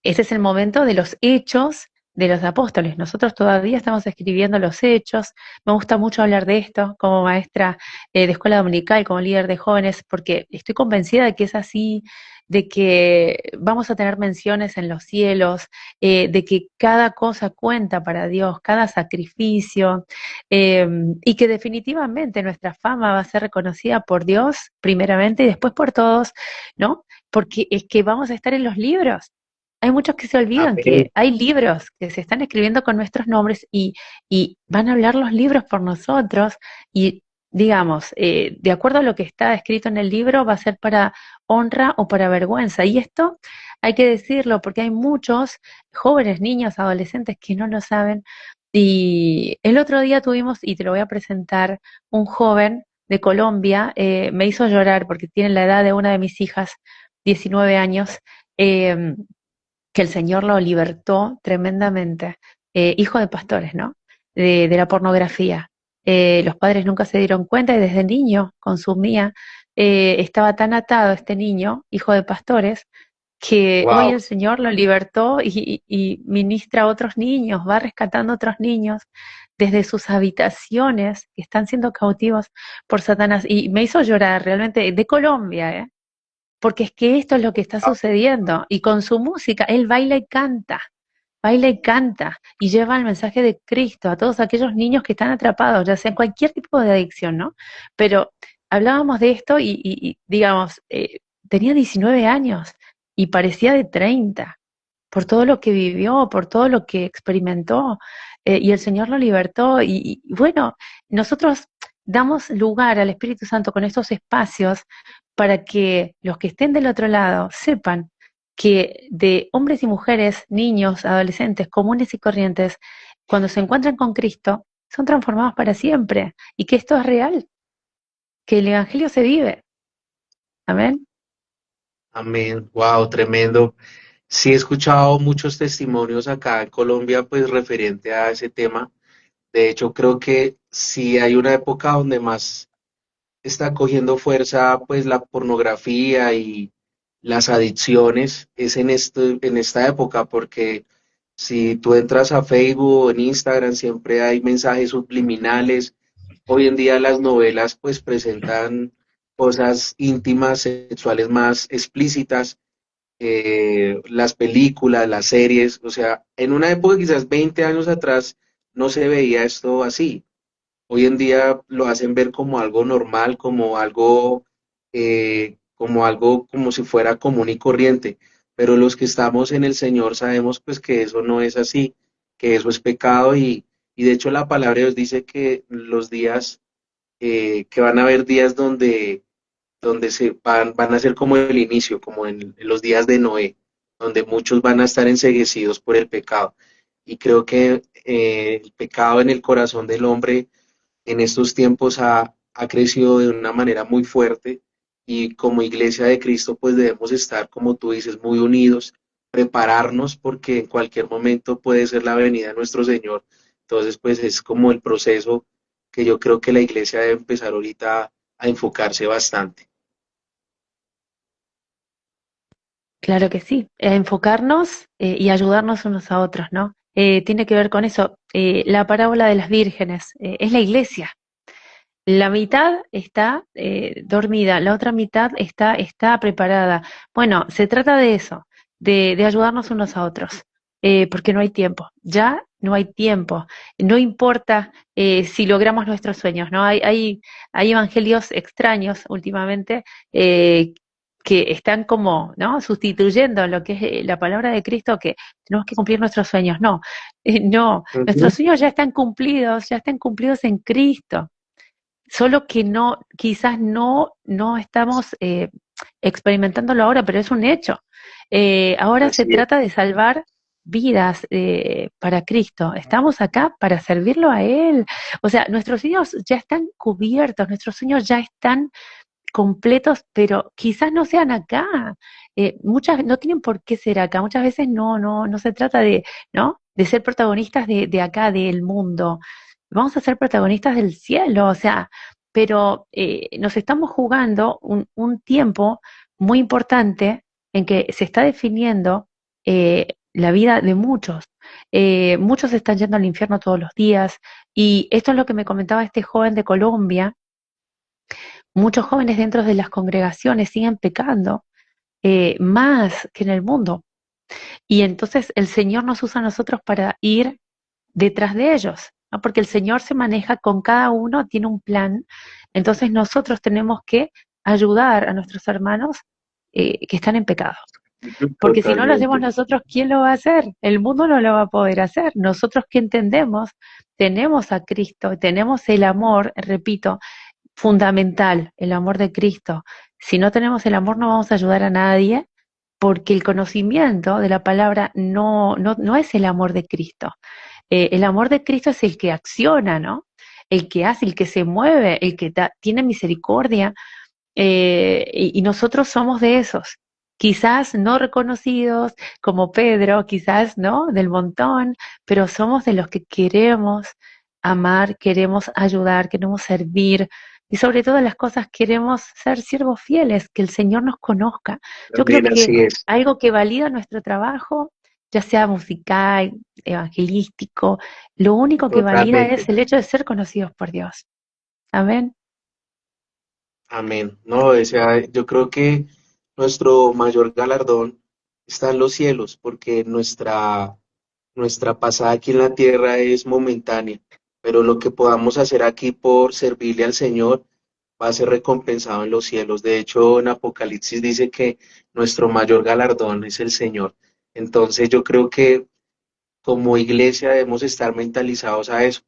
Ese es el momento de los hechos de los apóstoles. Nosotros todavía estamos escribiendo los hechos. Me gusta mucho hablar de esto como maestra de escuela dominical, como líder de jóvenes, porque estoy convencida de que es así, de que vamos a tener menciones en los cielos, de que cada cosa cuenta para Dios, cada sacrificio, y que definitivamente nuestra fama va a ser reconocida por Dios primeramente y después por todos, ¿no? Porque es que vamos a estar en los libros. Hay muchos que se olvidan Amén. que hay libros que se están escribiendo con nuestros nombres y van a hablar los libros por nosotros y digamos, de acuerdo a lo que está escrito en el libro, va a ser para honra o para vergüenza. Y esto hay que decirlo porque hay muchos jóvenes, niños, adolescentes que no lo saben. Y el otro día tuvimos, y te lo voy a presentar, un joven de Colombia, me hizo llorar porque tiene la edad de una de mis hijas, 19 años. eh, que el Señor lo libertó tremendamente, hijo de pastores, ¿no? De la pornografía. Los padres nunca se dieron cuenta y desde niño consumía, estaba tan atado este niño, hijo de pastores, que hoy Wow. el Señor lo libertó y ministra a otros niños, va rescatando a otros niños desde sus habitaciones que están siendo cautivos por Satanás. Y me hizo llorar realmente de Colombia, ¿eh? Porque es que esto es lo que está sucediendo. Y con su música, él baila y canta, y lleva el mensaje de Cristo a todos aquellos niños que están atrapados, ya sea en cualquier tipo de adicción, ¿no? Pero hablábamos de esto digamos, tenía 19 años y parecía de 30 por todo lo que vivió, por todo lo que experimentó, y el Señor lo libertó. Y bueno, nosotros damos lugar al Espíritu Santo con estos espacios para que los que estén del otro lado sepan que de hombres y mujeres, niños, adolescentes, comunes y corrientes, cuando se encuentran con Cristo, son transformados para siempre y que esto es real, que el Evangelio se vive. Amén. Amén. Wow, tremendo. Sí, he escuchado muchos testimonios acá en Colombia, pues referente a ese tema. De hecho, creo que sí hay una época donde más está cogiendo fuerza, pues la pornografía y las adicciones, es en esta época, porque si tú entras a Facebook o en Instagram, siempre hay mensajes subliminales. Hoy en día las novelas pues presentan cosas íntimas, sexuales más explícitas, las películas, las series, o sea, en una época quizás 20 años atrás no se veía esto así. Hoy en día lo hacen ver como algo normal, como algo como si fuera común y corriente. Pero los que estamos en el Señor sabemos pues que eso no es así, que eso es pecado y de hecho la palabra de Dios dice que los días, que van a haber días donde van a ser como el inicio, como en los días de Noé, donde muchos van a estar enceguecidos por el pecado. Y creo que el pecado en el corazón del hombre en estos tiempos ha crecido de una manera muy fuerte y como iglesia de Cristo pues debemos estar, como tú dices, muy unidos, prepararnos porque en cualquier momento puede ser la venida de nuestro Señor. Entonces pues es como el proceso que yo creo que la iglesia debe empezar ahorita a enfocarse bastante. Claro que sí, enfocarnos y ayudarnos unos a otros, ¿no? Tiene que ver con eso. La parábola de las vírgenes es la iglesia. La mitad está dormida, la otra mitad está preparada. Bueno, se trata de eso, de ayudarnos unos a otros, porque no hay tiempo, ya no hay tiempo. No importa si logramos nuestros sueños, ¿no? Hay evangelios extraños últimamente que están como, ¿no? Sustituyendo lo que es la palabra de Cristo, que tenemos que cumplir nuestros sueños. No, no, nuestros Ujú. sueños ya están cumplidos en Cristo. Solo que no, quizás no estamos experimentándolo ahora, pero es un hecho. Ahora se Así es. trata de salvar vidas para Cristo. Estamos acá para servirlo a Él. O sea, nuestros sueños ya están cubiertos, nuestros sueños ya están completos, pero quizás no sean acá. Muchas no tienen por qué ser acá. Muchas veces no se trata de, ¿no? De ser protagonistas de acá, del mundo. Vamos a ser protagonistas del cielo, o sea, pero nos estamos jugando un tiempo muy importante en que se está definiendo la vida de muchos. Muchos están yendo al infierno todos los días y esto es lo que me comentaba este joven de Colombia. Muchos jóvenes dentro de las congregaciones siguen pecando más que en el mundo. Y entonces el Señor nos usa a nosotros para ir detrás de ellos, ¿no? Porque el Señor se maneja con cada uno, tiene un plan. Entonces nosotros tenemos que ayudar a nuestros hermanos que están en pecado. Porque si no lo hacemos Totalmente. nosotros, ¿quién lo va a hacer? El mundo no lo va a poder hacer. Nosotros que entendemos, tenemos a Cristo, tenemos el amor, repito, fundamental, el amor de Cristo. Si no tenemos el amor, no vamos a ayudar a nadie, porque el conocimiento de la palabra no es el amor de Cristo. El amor de Cristo es el que acciona, ¿no? El que hace, el que se mueve, el que tiene misericordia, y nosotros somos de esos. Quizás no reconocidos como Pedro, quizás no del montón, pero somos de los que queremos amar, queremos ayudar, queremos servir y sobre todas las cosas queremos ser siervos fieles, que el Señor nos conozca. Yo creo También que así es. algo que valida nuestro trabajo, ya sea musical, evangelístico, lo único que valida Totalmente. es el hecho de ser conocidos por Dios. Amén. Amén. No, o sea, yo creo que nuestro mayor galardón está en los cielos, porque nuestra pasada aquí en la tierra es momentánea, pero lo que podamos hacer aquí por servirle al Señor va a ser recompensado en los cielos. De hecho, en Apocalipsis dice que nuestro mayor galardón es el Señor. Entonces, yo creo que como iglesia debemos estar mentalizados a eso,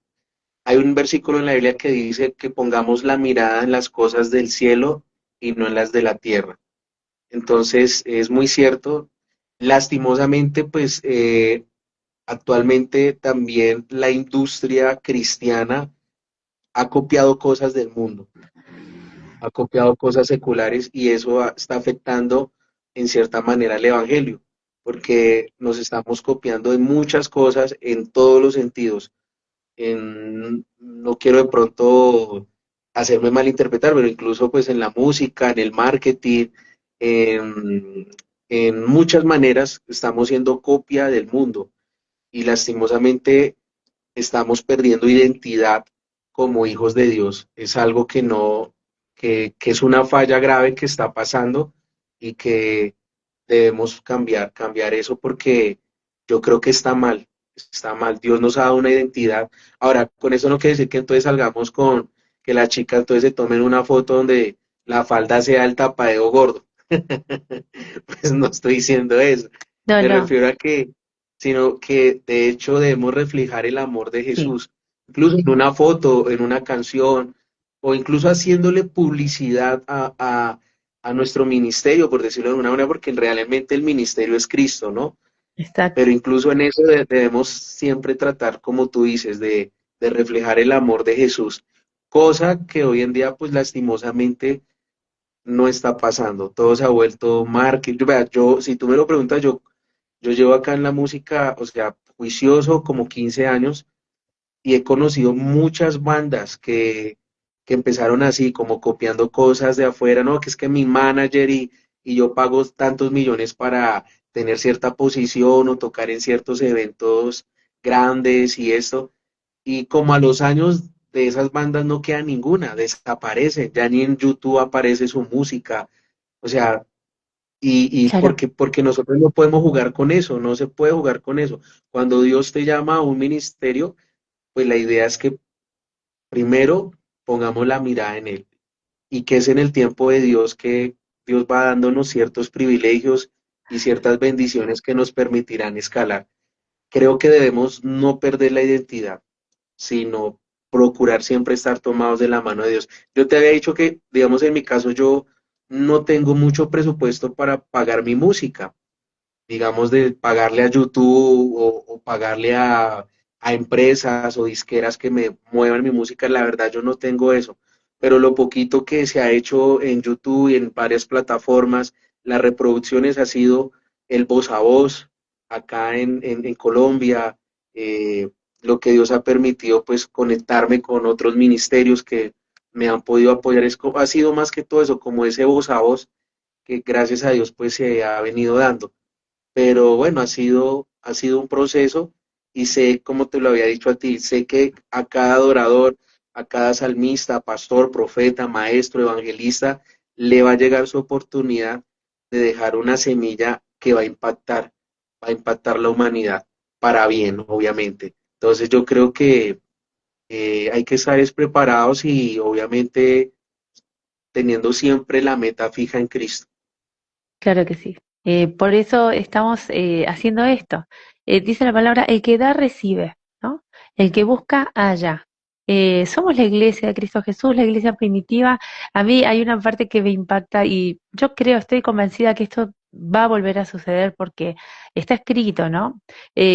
Hay un versículo en la Biblia que dice que pongamos la mirada en las cosas del cielo y no en las de la tierra. Entonces, es muy cierto. Lastimosamente, pues actualmente también la industria cristiana ha copiado cosas del mundo, ha copiado cosas seculares y eso está afectando en cierta manera el evangelio, porque nos estamos copiando de muchas cosas en todos los sentidos. No quiero de pronto hacerme malinterpretar, pero incluso pues en la música, en el marketing, en, en muchas maneras estamos siendo copia del mundo y lastimosamente estamos perdiendo identidad como hijos de Dios. Es algo que no, que es una falla grave que está pasando y que debemos cambiar eso porque yo creo que está mal, está mal. Dios nos ha dado una identidad. Ahora, con eso no quiere decir que entonces salgamos con que las chicas entonces se tomen una foto donde la falda sea el tapadeo gordo. Pues no estoy diciendo eso. No, Me no, refiero a que, sino que de hecho debemos reflejar el amor de sí, Jesús, incluso en una foto, en una canción, o incluso haciéndole publicidad a nuestro ministerio, por decirlo de alguna manera, porque realmente el ministerio es Cristo, ¿no? exacto. Pero incluso en eso debemos siempre tratar, como tú dices, de reflejar el amor de Jesús, cosa que hoy en día, pues lastimosamente, no está pasando. Todo se ha vuelto marketing. Vea, si tú me lo preguntas, yo llevo acá en la música, o sea, juicioso como 15 años y he conocido muchas bandas que empezaron así, como copiando cosas de afuera, no, que es que mi manager y yo pago tantos millones para tener cierta posición o tocar en ciertos eventos grandes y esto. Y como a los años de esas bandas no queda ninguna, desaparece, ya ni en YouTube aparece su música. O sea, y Claro, porque nosotros no podemos jugar con eso, no se puede jugar con eso. Cuando Dios te llama a un ministerio, pues la idea es que primero pongamos la mirada en Él y que es en el tiempo de Dios que Dios va dándonos ciertos privilegios y ciertas bendiciones que nos permitirán escalar. Creo que debemos no perder la identidad, sino procurar siempre estar tomados de la mano de Dios. Yo te había dicho que, digamos, en mi caso yo no tengo mucho presupuesto para pagar mi música, digamos, de pagarle a YouTube o pagarle a empresas o disqueras que me muevan mi música, la verdad yo no tengo eso. Pero lo poquito que se ha hecho en YouTube y en varias plataformas, las reproducciones ha sido el voz a voz, acá en Colombia, eh, lo que Dios ha permitido, pues conectarme con otros ministerios que me han podido apoyar, ha sido más que todo eso, como ese voz a voz que gracias a Dios pues se ha venido dando. Pero bueno, ha sido un proceso y sé, como te lo había dicho a ti, sé que a cada adorador, a cada salmista, pastor, profeta, maestro, evangelista, le va a llegar su oportunidad de dejar una semilla que va a impactar la humanidad para bien, obviamente. Entonces yo creo que hay que estar preparados y obviamente teniendo siempre la meta fija en Cristo. claro que sí. Por eso estamos haciendo esto. Dice la palabra, el que da, recibe, ¿no? El que busca, halla. Somos la iglesia de Cristo Jesús, la iglesia primitiva. A mí hay una parte que me impacta y yo creo, estoy convencida que esto va a volver a suceder porque está escrito, ¿no?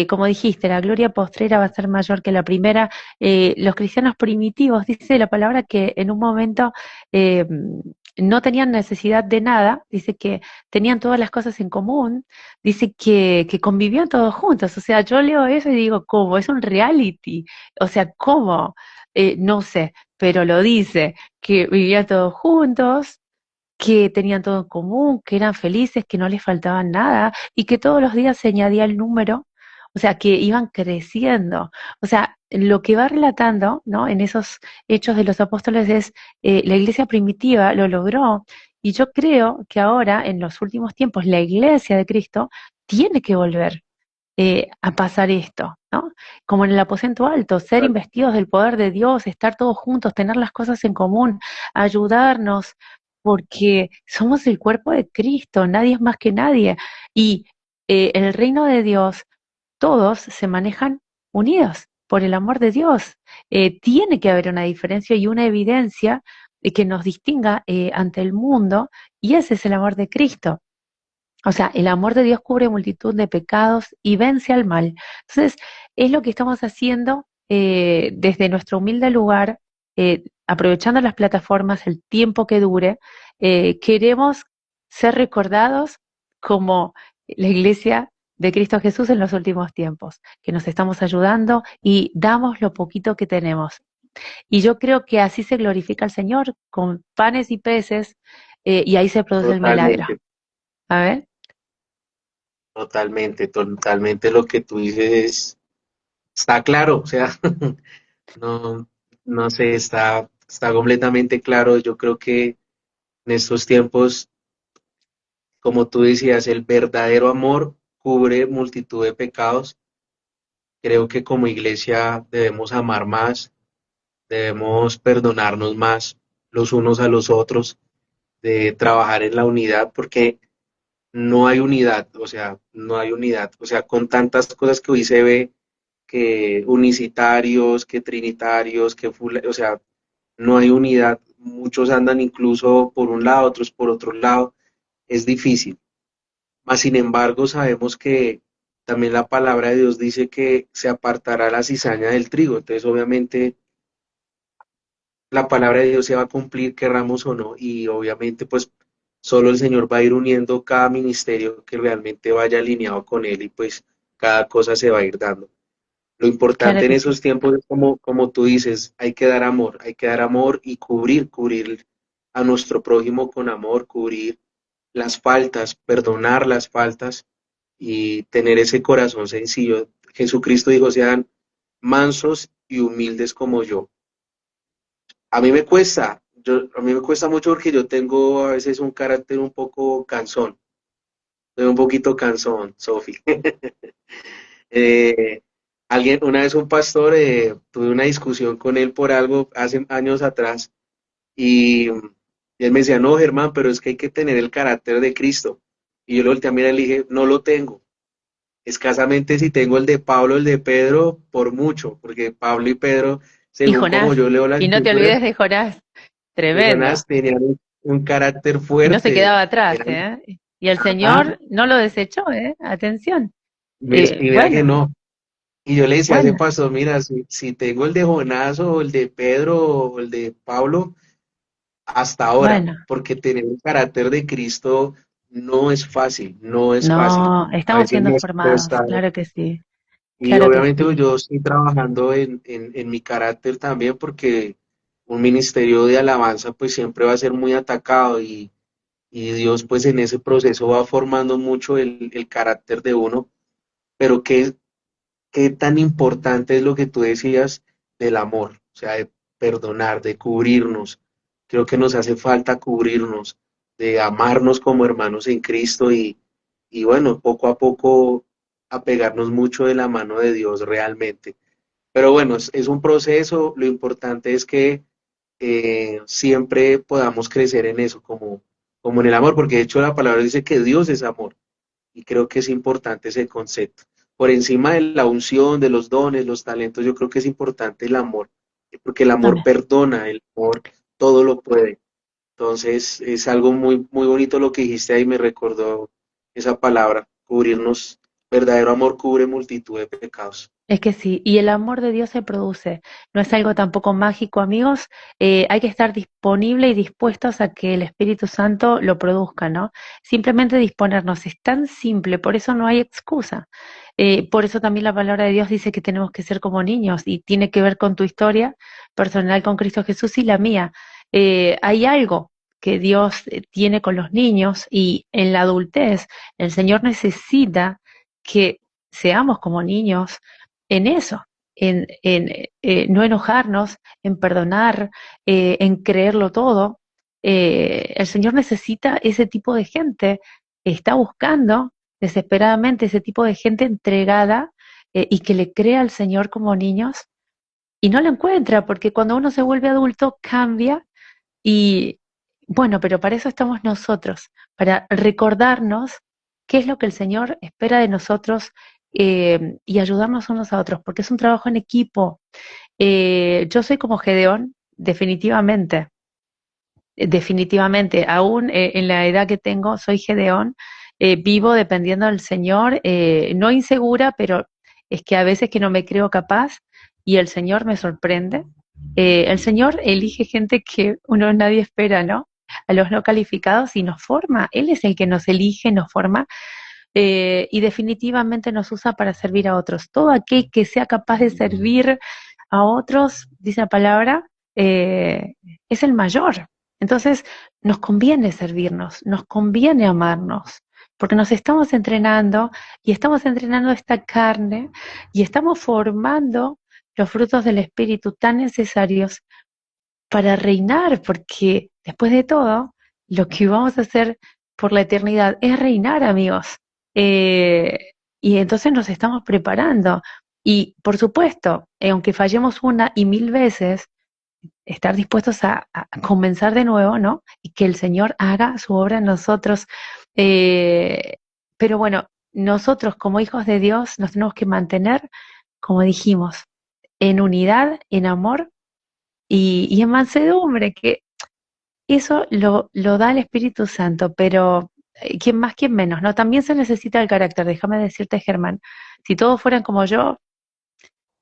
Como dijiste, la gloria postrera va a ser mayor que la primera. Los cristianos primitivos, dice la palabra, que en un momento eh, no tenían necesidad de nada, dice que tenían todas las cosas en común, dice que convivían todos juntos. O sea, yo leo eso y digo, ¿cómo? Es un reality. O sea, ¿cómo? No sé, pero lo dice, que vivían todos juntos, que tenían todo en común, que eran felices, que no les faltaba nada y que todos los días se añadía el número, o sea, que iban creciendo. O sea, lo que va relatando, ¿no? En esos hechos de los apóstoles es la iglesia primitiva lo logró y yo creo que ahora, en los últimos tiempos, la iglesia de Cristo tiene que volver a pasar esto, ¿no? Como en el aposento alto, ser investidos del poder de Dios, estar todos juntos, tener las cosas en común, ayudarnos, porque somos el cuerpo de Cristo, nadie es más que nadie. Y en el reino de Dios todos se manejan unidos. por el amor de Dios. Tiene que haber una diferencia y una evidencia que nos distinga ante el mundo, y ese es el amor de Cristo. O sea, el amor de Dios cubre multitud de pecados y vence al mal. Entonces, es lo que estamos haciendo desde nuestro humilde lugar, aprovechando las plataformas el tiempo que dure. Queremos ser recordados como la iglesia de Cristo Jesús en los últimos tiempos, que nos estamos ayudando y damos lo poquito que tenemos. Y yo creo que así se glorifica al Señor, con panes y peces, y ahí se produce el milagro. Totalmente, A ver. totalmente lo que tú dices está claro, o sea, no, no sé, está completamente claro. Yo creo que en estos tiempos, como tú decías, el verdadero amor cubre multitud de pecados. Creo que como iglesia debemos amar más, debemos perdonarnos más los unos a los otros, de trabajar en la unidad, porque no hay unidad, o sea, no hay unidad. O sea, con tantas cosas que hoy se ve, que unicitarios, que trinitarios, o sea, no hay unidad. Muchos andan incluso por un lado, otros por otro lado. Es difícil. Mas, sin embargo, sabemos que también la palabra de Dios dice que se apartará la cizaña del trigo. Entonces, obviamente, la palabra de Dios se va a cumplir, querramos o no. Y obviamente, pues, solo el Señor va a ir uniendo cada ministerio que realmente vaya alineado con Él y pues cada cosa se va a ir dando. Lo Claro importante en que sí. esos tiempos es como tú dices, hay que dar amor y cubrir a nuestro prójimo con amor, cubrir las faltas, perdonar las faltas y tener ese corazón sencillo. Jesucristo dijo, sean mansos y humildes como yo. A mí me cuesta mucho porque yo tengo a veces un carácter un poco cansón, soy un poquito cansón, Sofi. Eh, una vez un pastor, tuve una discusión con él por algo hace años atrás y él me decía, no, Germán, pero es que hay que tener el carácter de Cristo. Y yo le volteé a mirar y le dije, no lo tengo. Escasamente si tengo el de Pablo, el de Pedro, por mucho, porque Pablo y Pedro, Y según como Jonás, yo leo las y no te escrituras, olvides de Jonás, tremendo. personas tenían un carácter Y no se fuerte. quedaba atrás, Eran, ¿eh? Y el ah, Señor no lo desechó, ¿eh? Atención. y mira que Bueno, no. Y yo le decía a ese bueno, pastor, mira, si tengo el de Jonás o el de Pedro o el de Pablo, hasta ahora, bueno. porque tener el carácter de Cristo no es fácil, no es fácil. No, A estamos veces siendo nos formados, cuesta. claro que sí, Y claro que obviamente pues, sí. yo estoy trabajando en mi carácter también porque un ministerio de alabanza pues siempre va a ser muy atacado y Dios pues en ese proceso va formando mucho el carácter de uno, pero qué tan importante es lo que tú decías del amor, o sea, de perdonar, de cubrirnos. Creo que nos hace falta cubrirnos, de amarnos como hermanos en Cristo y bueno, poco a poco apegarnos mucho de la mano de Dios realmente. Pero bueno, es un proceso, lo importante es que siempre podamos crecer en eso, como en el amor, porque de hecho la palabra dice que Dios es amor y creo que es importante ese concepto. Por encima de la unción, de los dones, los talentos, yo creo que es importante el amor, porque el amor Amén. perdona, el amor todo lo puede. Entonces es algo muy, muy bonito lo que dijiste ahí, me recordó esa palabra, cubrirnos, verdadero amor cubre multitud de pecados. Es que sí, y el amor de Dios se produce. No es algo tampoco mágico, amigos. Hay que estar disponible y dispuestos a que el Espíritu Santo lo produzca, ¿no? Simplemente disponernos. Es tan simple, por eso no hay excusa. Por eso también la palabra de Dios dice que tenemos que ser como niños y tiene que ver con tu historia personal con Cristo Jesús y la mía. Hay algo que Dios tiene con los niños y en la adultez el Señor necesita que seamos como niños en eso, en no enojarnos, en perdonar, en creerlo todo. El Señor necesita ese tipo de gente, está buscando desesperadamente ese tipo de gente entregada y que le crea al Señor como niños y no lo encuentra porque cuando uno se vuelve adulto cambia y bueno, pero para eso estamos nosotros, para recordarnos qué es lo que el Señor espera de nosotros y ayudarnos unos a otros, porque es un trabajo en equipo. Yo soy como Gedeón, definitivamente, definitivamente, aún en la edad que tengo, soy Gedeón, vivo dependiendo del Señor, no insegura, pero es que a veces que no me creo capaz y el Señor me sorprende. El Señor elige gente que uno nadie espera, ¿no? A los no calificados y nos forma. Él es el que nos elige, nos forma y definitivamente nos usa para servir a otros. Todo aquel que sea capaz de servir a otros, dice la palabra, eh, es el mayor. Entonces, nos conviene servirnos, nos conviene amarnos, porque nos estamos entrenando y estamos entrenando esta carne y estamos formando los frutos del Espíritu tan necesarios para reinar, porque después de todo, lo que vamos a hacer por la eternidad es reinar, amigos. Y entonces nos estamos preparando. Y por supuesto, aunque fallemos una y mil veces, estar dispuestos a comenzar de nuevo, ¿no? Y que el Señor haga su obra en nosotros. Eh, pero bueno, nosotros como hijos de Dios nos tenemos que mantener, como dijimos, en unidad, en amor y en mansedumbre, que eso lo da el Espíritu Santo, pero quién más, quién menos, ¿no? También se necesita el carácter, déjame decirte, Germán, si todos fueran como yo,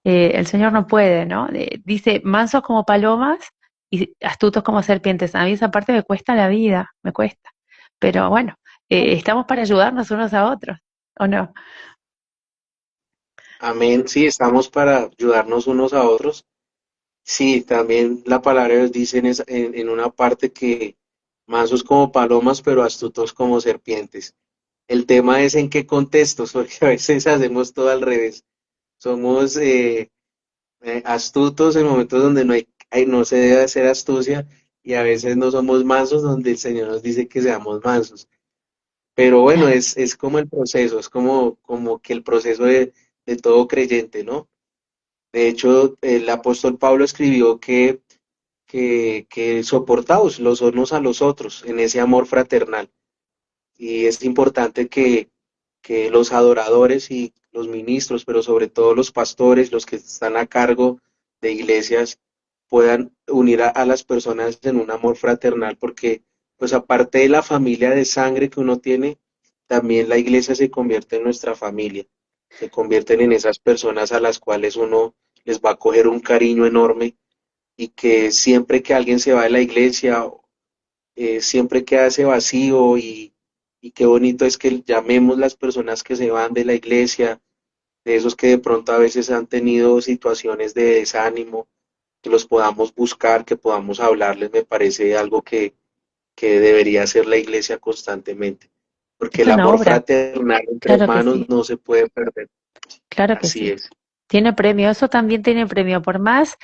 el Señor no puede, ¿no? Dice, mansos como palomas y astutos como serpientes. A mí esa parte me cuesta la vida, me cuesta. Pero bueno, estamos para ayudarnos unos a otros, ¿o no? Amén. Sí, estamos para ayudarnos unos a otros. Sí, también la palabra de Dios dice en una parte que mansos como palomas, pero astutos como serpientes. El tema es en qué contextos, porque a veces hacemos todo al revés. Somos astutos en momentos donde no se debe hacer astucia y a veces no somos mansos donde el Señor nos dice que seamos mansos. Pero bueno, es como el proceso, es como que el proceso de todo creyente, ¿no? De hecho, el apóstol Pablo escribió que soportaos los unos a los otros en ese amor fraternal. Y es importante que los adoradores y los ministros, pero sobre todo los pastores, los que están a cargo de iglesias, puedan unir a las personas en un amor fraternal, porque pues aparte de la familia de sangre que uno tiene, también la iglesia se convierte en nuestra familia, se convierten en esas personas a las cuales uno les va a coger un cariño enorme y que siempre que alguien se va de la iglesia, siempre queda ese vacío y qué bonito es que llamemos las personas que se van de la iglesia, de esos que de pronto a veces han tenido situaciones de desánimo, que los podamos buscar, que podamos hablarles, me parece algo que debería hacer la iglesia constantemente, porque Es el una amor obra, fraternal entre claro que hermanos sí, no se puede perder. claro que Así sí. es. Tiene premio, eso también tiene premio, por más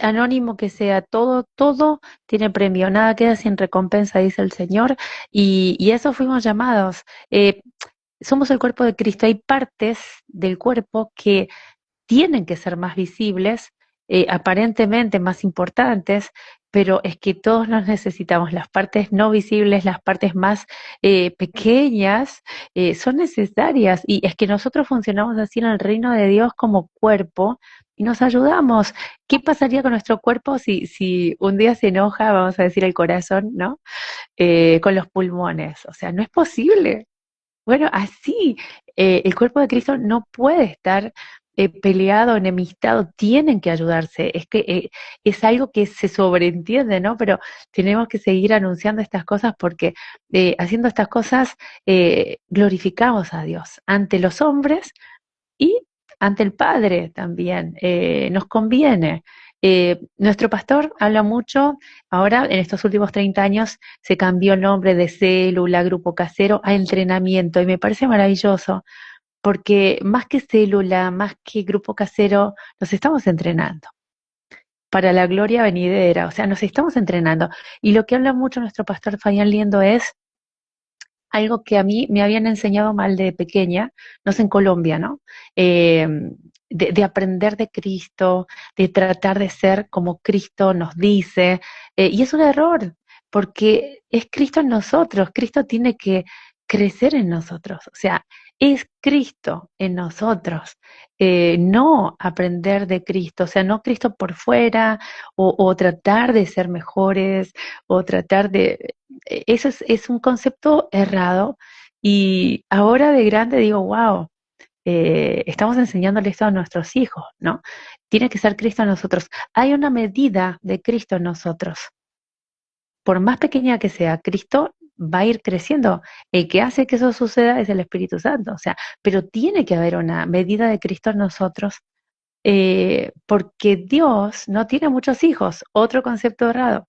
anónimo que sea, todo tiene premio, nada queda sin recompensa, dice el Señor, y a eso fuimos llamados. Eh, Somos el cuerpo de Cristo, hay partes del cuerpo que tienen que ser más visibles, aparentemente más importantes, pero es que todos nos necesitamos. Las partes no visibles, las partes más pequeñas, son necesarias. Y es que nosotros funcionamos así en el reino de Dios como cuerpo y nos ayudamos. ¿Qué pasaría con nuestro cuerpo si un día se enoja, vamos a decir, el corazón, ¿no? Con los pulmones. O sea, no es posible. Bueno, así el cuerpo de Cristo no puede estar peleado, enemistado, tienen que ayudarse. Es que es algo que se sobreentiende, ¿no? Pero tenemos que seguir anunciando estas cosas porque haciendo estas cosas glorificamos a Dios ante los hombres y ante el Padre también. Nos conviene. Nuestro pastor habla mucho, ahora en estos últimos 30 años se cambió el nombre de célula, grupo casero, a entrenamiento y me parece maravilloso porque más que célula, más que grupo casero, nos estamos entrenando para la gloria venidera, o sea, nos estamos entrenando. Y lo que habla mucho nuestro pastor Fabián Liendo es algo que a mí me habían enseñado mal de pequeña, no sé en Colombia, ¿no? Eh, de aprender de Cristo, de tratar de ser como Cristo nos dice, y es un error, porque es Cristo en nosotros, Cristo tiene crecer en nosotros, o sea, es Cristo en nosotros, no aprender de Cristo, o sea, no Cristo por fuera o tratar de ser mejores o tratar de... Eso es un concepto errado y ahora de grande digo, wow, estamos enseñándole esto a nuestros hijos, ¿no? Tiene que ser Cristo en nosotros. Hay una medida de Cristo en nosotros. Por más pequeña que sea, Cristo va a ir creciendo. El que hace que eso suceda es el Espíritu Santo, o sea, pero tiene que haber una medida de Cristo en nosotros, porque Dios no tiene muchos hijos, otro concepto errado.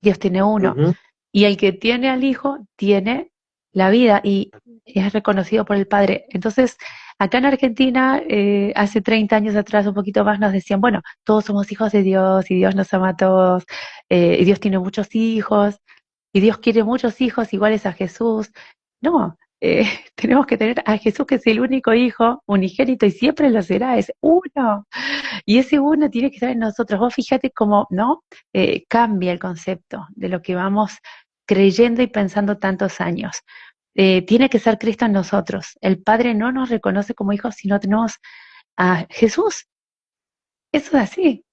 Dios tiene uno, Ujú. y el que tiene al Hijo tiene la vida y es reconocido por el Padre. Entonces, acá en Argentina, hace 30 años atrás, un poquito más, nos decían, bueno, todos somos hijos de Dios y Dios nos ama a todos, y Dios tiene muchos hijos, y Dios quiere muchos hijos iguales a Jesús. No, tenemos que tener a Jesús, que es el único hijo unigénito y siempre lo será, es uno. Y ese uno tiene que estar en nosotros. Vos fíjate cómo, ¿no? Cambia el concepto de lo que vamos creyendo y pensando tantos años. Tiene que ser Cristo en nosotros. El Padre no nos reconoce como hijos si no tenemos a Jesús. Eso es así.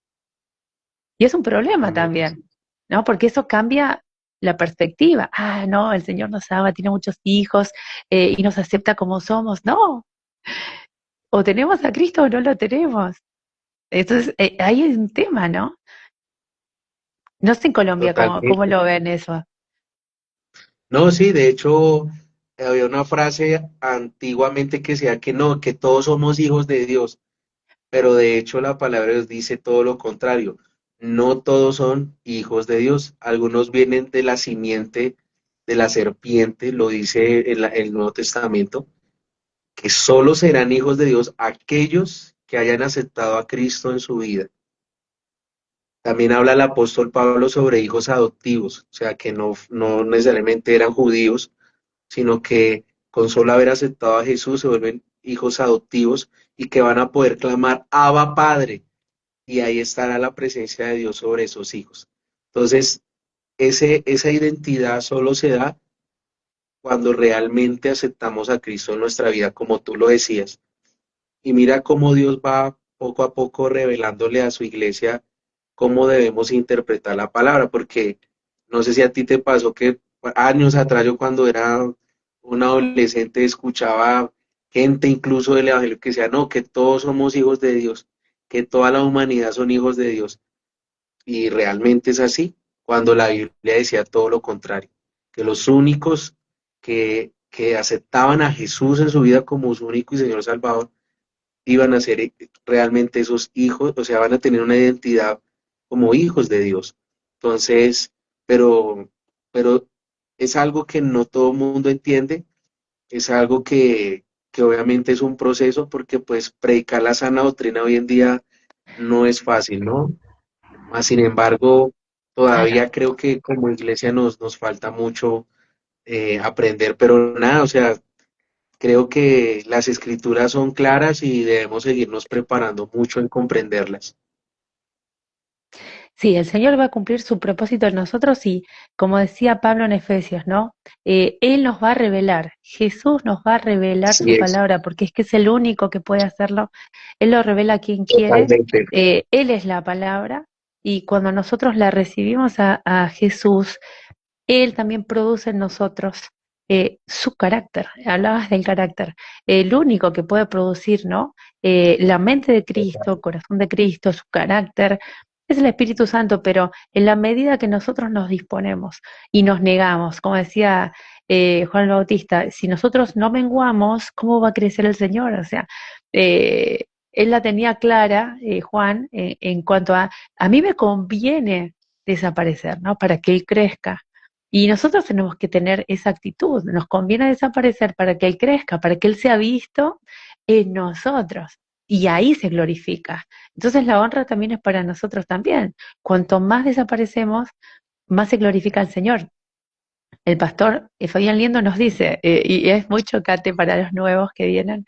Y es un problema Amén. también, ¿no? Porque eso cambia la perspectiva. Ah, no, el Señor nos ama, tiene muchos hijos, y nos acepta como somos. No, o tenemos a Cristo o no lo tenemos. Entonces, ahí hay un tema, ¿no? No sé en Colombia cómo Totalmente. lo ven eso. No, sí, de hecho, había una frase antiguamente que decía que no, que todos somos hijos de Dios, pero de hecho la palabra de Dios dice todo lo contrario. No todos son hijos de Dios. Algunos vienen de la simiente de la serpiente, lo dice el Nuevo Testamento, que solo serán hijos de Dios aquellos que hayan aceptado a Cristo en su vida. También habla el apóstol Pablo sobre hijos adoptivos, o sea, que no necesariamente eran judíos, sino que con solo haber aceptado a Jesús se vuelven hijos adoptivos y que van a poder clamar Abba Padre, y ahí estará la presencia de Dios sobre esos hijos. Entonces, esa identidad solo se da cuando realmente aceptamos a Cristo en nuestra vida, como tú lo decías. Y mira cómo Dios va poco a poco revelándole a su iglesia cómo debemos interpretar la palabra, porque no sé si a ti te pasó que años atrás yo cuando era un adolescente escuchaba gente incluso del evangelio que decía, no, que todos somos hijos de Dios, que toda la humanidad son hijos de Dios. Y realmente es así, cuando la Biblia decía todo lo contrario, que los únicos que aceptaban a Jesús en su vida como su único y Señor Salvador iban a ser realmente esos hijos, o sea, van a tener una identidad como hijos de Dios. Entonces, pero, pero es algo que no todo el mundo entiende, es algo que obviamente es un proceso porque pues predicar la sana doctrina hoy en día no es fácil, ¿no? Más sin embargo, Claro. todavía creo que como iglesia nos falta mucho aprender, pero nada, o sea, creo que las escrituras son claras y debemos seguirnos preparando mucho en comprenderlas. Sí, el Señor va a cumplir su propósito en nosotros y, como decía Pablo en Efesios, ¿no? Él nos va a revelar, Jesús nos va a revelar Así su es, palabra, porque es que es el único que puede hacerlo. Él lo revela a quien quiere, totalmente. Él es la palabra y cuando nosotros la recibimos a Jesús, Él también produce en nosotros su carácter. Hablabas del carácter. El único que puede producir, ¿no? La mente de Cristo, el corazón de Cristo, su carácter, es el Espíritu Santo, pero en la medida que nosotros nos disponemos y nos negamos, como decía Juan el Bautista, si nosotros no menguamos, ¿cómo va a crecer el Señor? O sea, él la tenía clara, Juan, en cuanto a mí me conviene desaparecer, ¿no? Para que Él crezca. Y nosotros tenemos que tener esa actitud, nos conviene desaparecer para que Él crezca, para que Él sea visto en nosotros. Y ahí se glorifica. Entonces la honra también es para nosotros también. Cuanto más desaparecemos, más se glorifica al Señor. El pastor Fabián Liendo nos dice, y es muy chocante para los nuevos que vienen,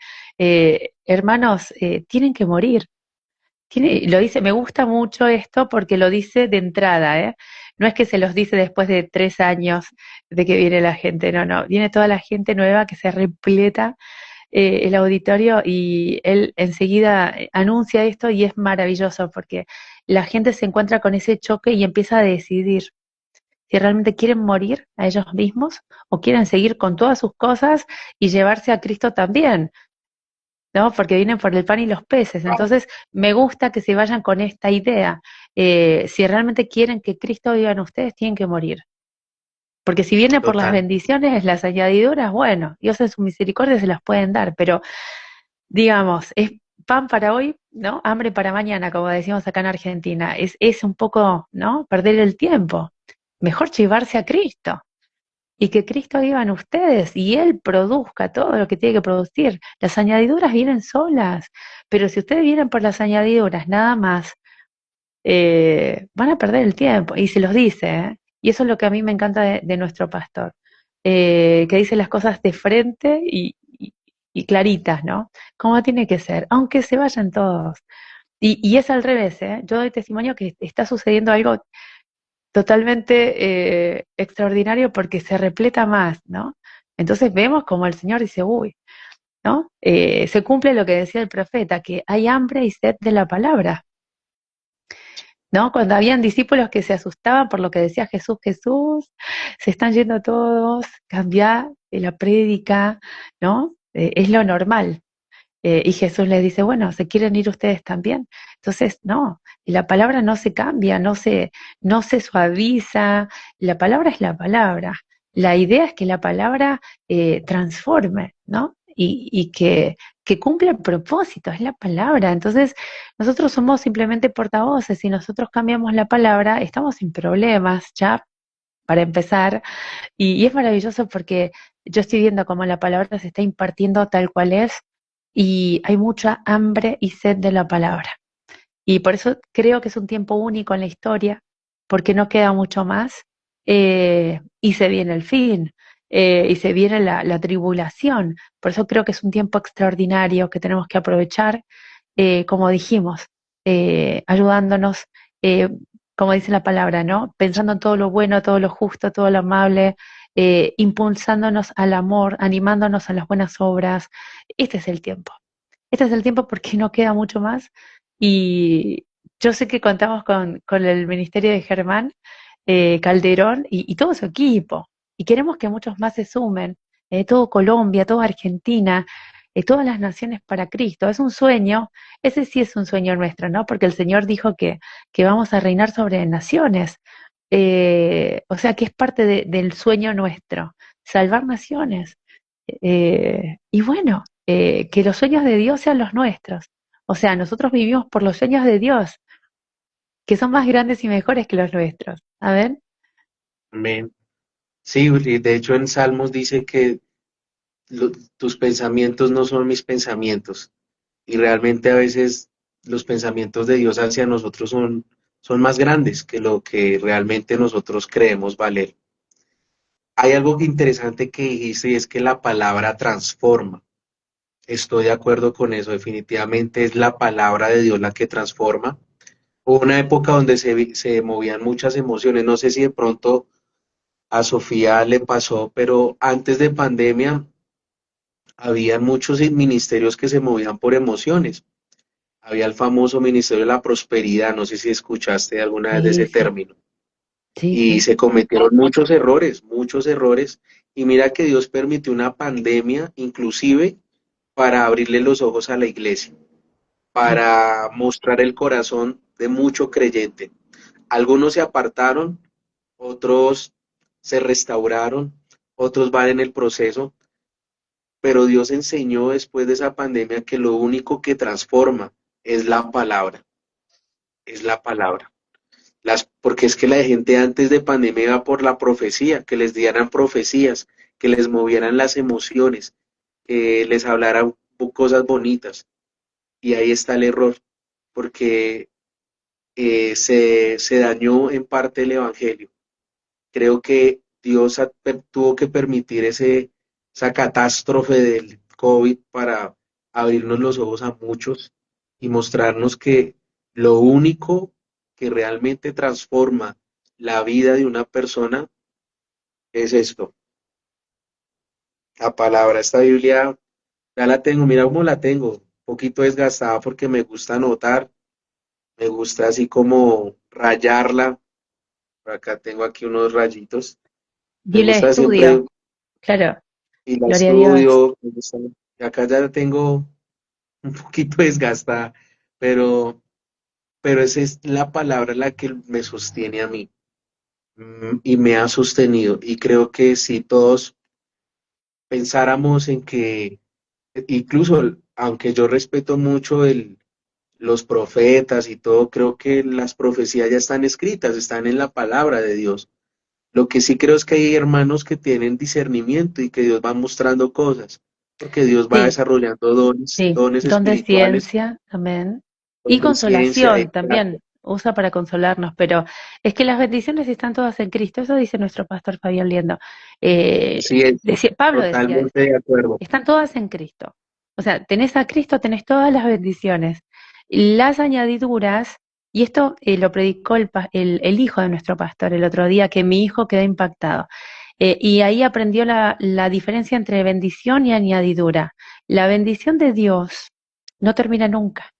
hermanos, tienen que morir, lo dice, me gusta mucho esto porque lo dice de entrada, ¿eh? No es que se los dice después de 3 años de que viene la gente, no, no, viene toda la gente nueva que se repleta el auditorio y él enseguida anuncia esto y es maravilloso porque la gente se encuentra con ese choque y empieza a decidir si realmente quieren morir a ellos mismos o quieren seguir con todas sus cosas y llevarse a Cristo también, ¿no? Porque vienen por el pan y los peces. Entonces, me gusta que se vayan con esta idea. Si realmente quieren que Cristo viva en ustedes, tienen que morir. Porque si viene por las Total. bendiciones, las añadiduras, bueno, Dios en su misericordia se las pueden dar, pero digamos, es pan para hoy, ¿no? Hambre para mañana, como decimos acá en Argentina. Es un poco, ¿no? Perder el tiempo. Mejor llevarse a Cristo y que Cristo viva en ustedes y Él produzca todo lo que tiene que producir. Las añadiduras vienen solas, pero si ustedes vienen por las añadiduras nada más, van a perder el tiempo. Y se los dice, ¿eh? Y eso es lo que a mí me encanta de nuestro pastor, que dice las cosas de frente y claritas, ¿no? Como tiene que ser, aunque se vayan todos. Y es al revés, ¿eh? Yo doy testimonio que está sucediendo algo totalmente extraordinario porque se repleta más, ¿no? Entonces vemos como el Señor dice, uy, ¿no? Se cumple lo que decía el profeta, que hay hambre y sed de la palabra, ¿no? Cuando habían discípulos que se asustaban por lo que decía Jesús, Jesús, se están yendo todos, cambia la prédica, ¿no? Es lo normal. Y Jesús les dice, bueno, ¿se quieren ir ustedes también? Entonces, no, la palabra no se cambia, no se suaviza, la palabra es la palabra. La idea es que la palabra transforme, ¿no? Y que cumpla el propósito, es la palabra. Entonces, nosotros somos simplemente portavoces, si nosotros cambiamos la palabra, estamos sin problemas, ya para empezar, y es maravilloso porque yo estoy viendo cómo la palabra se está impartiendo tal cual es y hay mucha hambre y sed de la palabra. Y por eso creo que es un tiempo único en la historia, porque no queda mucho más y se viene el fin. Y se viene la tribulación. Por eso creo que es un tiempo extraordinario que tenemos que aprovechar, como dijimos, ayudándonos, eh, como dice la palabra, ¿no? Pensando en todo lo bueno, todo lo justo, todo lo amable, impulsándonos al amor, animándonos a las buenas obras. Este es el tiempo. Este es el tiempo porque no queda mucho más. Y yo sé que contamos con el ministerio de Germán Calderón y todo su equipo. Y queremos que muchos más se sumen, todo Colombia, toda Argentina, todas las naciones para Cristo. Es un sueño, ese sí es un sueño nuestro, ¿no? Porque el Señor dijo que vamos a reinar sobre naciones. O sea que es parte del sueño nuestro, salvar naciones. Y bueno, que los sueños de Dios sean los nuestros. O sea, nosotros vivimos por los sueños de Dios, que son más grandes y mejores que los nuestros. A ver. Amén. Sí, y de hecho en Salmos dice que tus pensamientos no son mis pensamientos. Y realmente a veces los pensamientos de Dios hacia nosotros son más grandes que lo que realmente nosotros creemos valer. Hay algo interesante que dijiste y es que la palabra transforma. Estoy de acuerdo con eso, definitivamente es la palabra de Dios la que transforma. Hubo una época donde se movían muchas emociones, no sé si de pronto a Sofía le pasó, pero antes de pandemia había muchos ministerios que se movían por emociones. Había el famoso Ministerio de la Prosperidad, no sé si escuchaste alguna vez de Sí, ese sí, término. sí, Y sí. se cometieron muchos errores. Y mira que Dios permitió una pandemia, inclusive, para abrirle los ojos a la iglesia, Mm. para mostrar el corazón de mucho creyente. Algunos se apartaron, otros se restauraron, otros van en el proceso, pero Dios enseñó después de esa pandemia que lo único que transforma es la palabra, es la palabra. Porque es que la gente antes de pandemia iba por la profecía, que les dieran profecías, que les movieran las emociones, que les hablaran cosas bonitas. Y ahí está el error, porque se dañó en parte el Evangelio. Creo que Dios tuvo que permitir esa catástrofe del COVID para abrirnos los ojos a muchos y mostrarnos que Lo único que realmente transforma la vida de una persona es esto, la palabra. Esta Biblia ya la tengo, mira cómo la tengo, un poquito desgastada porque me gusta anotar, me gusta así como rayarla. Por acá tengo aquí unos rayitos. Me Biblia de gusta siempre estudio, claro, y la gloria a Dios. estudio. Y acá ya la tengo un poquito desgastada, pero, pero esa es la palabra la que me sostiene a mí, y me ha sostenido. Y creo que si todos pensáramos en que, incluso aunque yo respeto mucho los profetas y todo, creo que las profecías ya están escritas, están en la palabra de Dios. Lo que sí creo es que hay hermanos que tienen discernimiento y que Dios va mostrando cosas, porque Dios va Sí, desarrollando dones, sí, dones don de espirituales, ciencia, amén. Y don de ciencia, consolación exacto. también, usa para consolarnos, pero es que las bendiciones están todas en Cristo, eso dice nuestro pastor Fabián Liendo. Sí, Pablo decía totalmente eso, de acuerdo. están todas en Cristo. O sea, tenés a Cristo, tenés todas las bendiciones. Las añadiduras, y esto lo predicó el hijo de nuestro pastor el otro día, que mi hijo quedó impactado. Y ahí aprendió la diferencia entre bendición y añadidura. La bendición de Dios no termina nunca.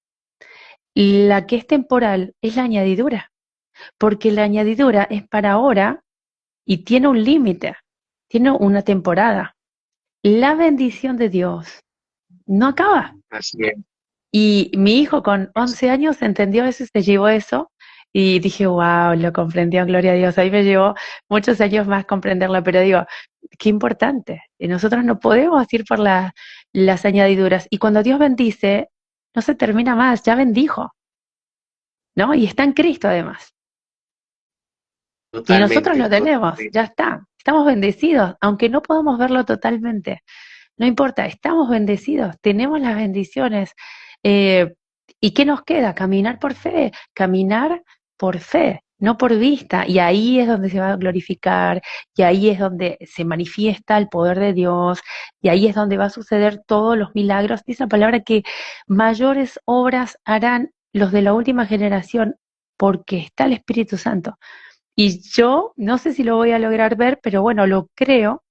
La que es temporal es la añadidura, porque la añadidura es para ahora y tiene un límite, tiene una temporada. La bendición de Dios no acaba. Así es. Y mi hijo con 11 años entendió eso y se llevó eso. Y dije, wow, lo comprendió, gloria a Dios. Ahí me llevó muchos años más comprenderlo, pero digo, qué importante. Y nosotros no podemos ir por las añadiduras. Y cuando Dios bendice, no se termina más, ya bendijo, ¿no? Y está en Cristo además. Y nosotros Totalmente, lo tenemos, totalmente. ya está. Estamos bendecidos, aunque no podamos verlo totalmente. No importa, estamos bendecidos, tenemos las bendiciones. Eh, ¿Y qué nos queda? Caminar por fe, no por vista. Y ahí es donde se va a glorificar, y ahí es donde se manifiesta el poder de Dios, y ahí es donde va a suceder todos los milagros. Dice la palabra que mayores obras harán los de la última generación, porque está el Espíritu Santo. Y yo no sé si lo voy a lograr ver, pero bueno, lo creo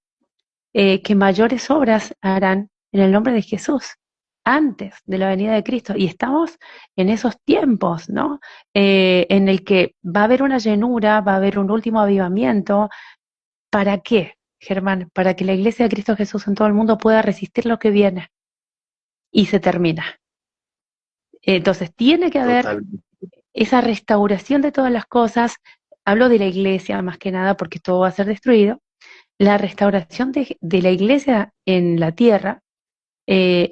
que mayores obras harán en el nombre de Jesús antes de la venida de Cristo. Y estamos en esos tiempos, ¿no? En el que va a haber una llenura, va a haber un último avivamiento. ¿Para qué, Germán? Para que la iglesia de Cristo Jesús en todo el mundo pueda resistir lo que viene y se termina. Entonces, tiene que haber Totalmente. esa restauración de todas las cosas. Hablo de la iglesia más que nada porque todo va a ser destruido. La restauración de la iglesia en la tierra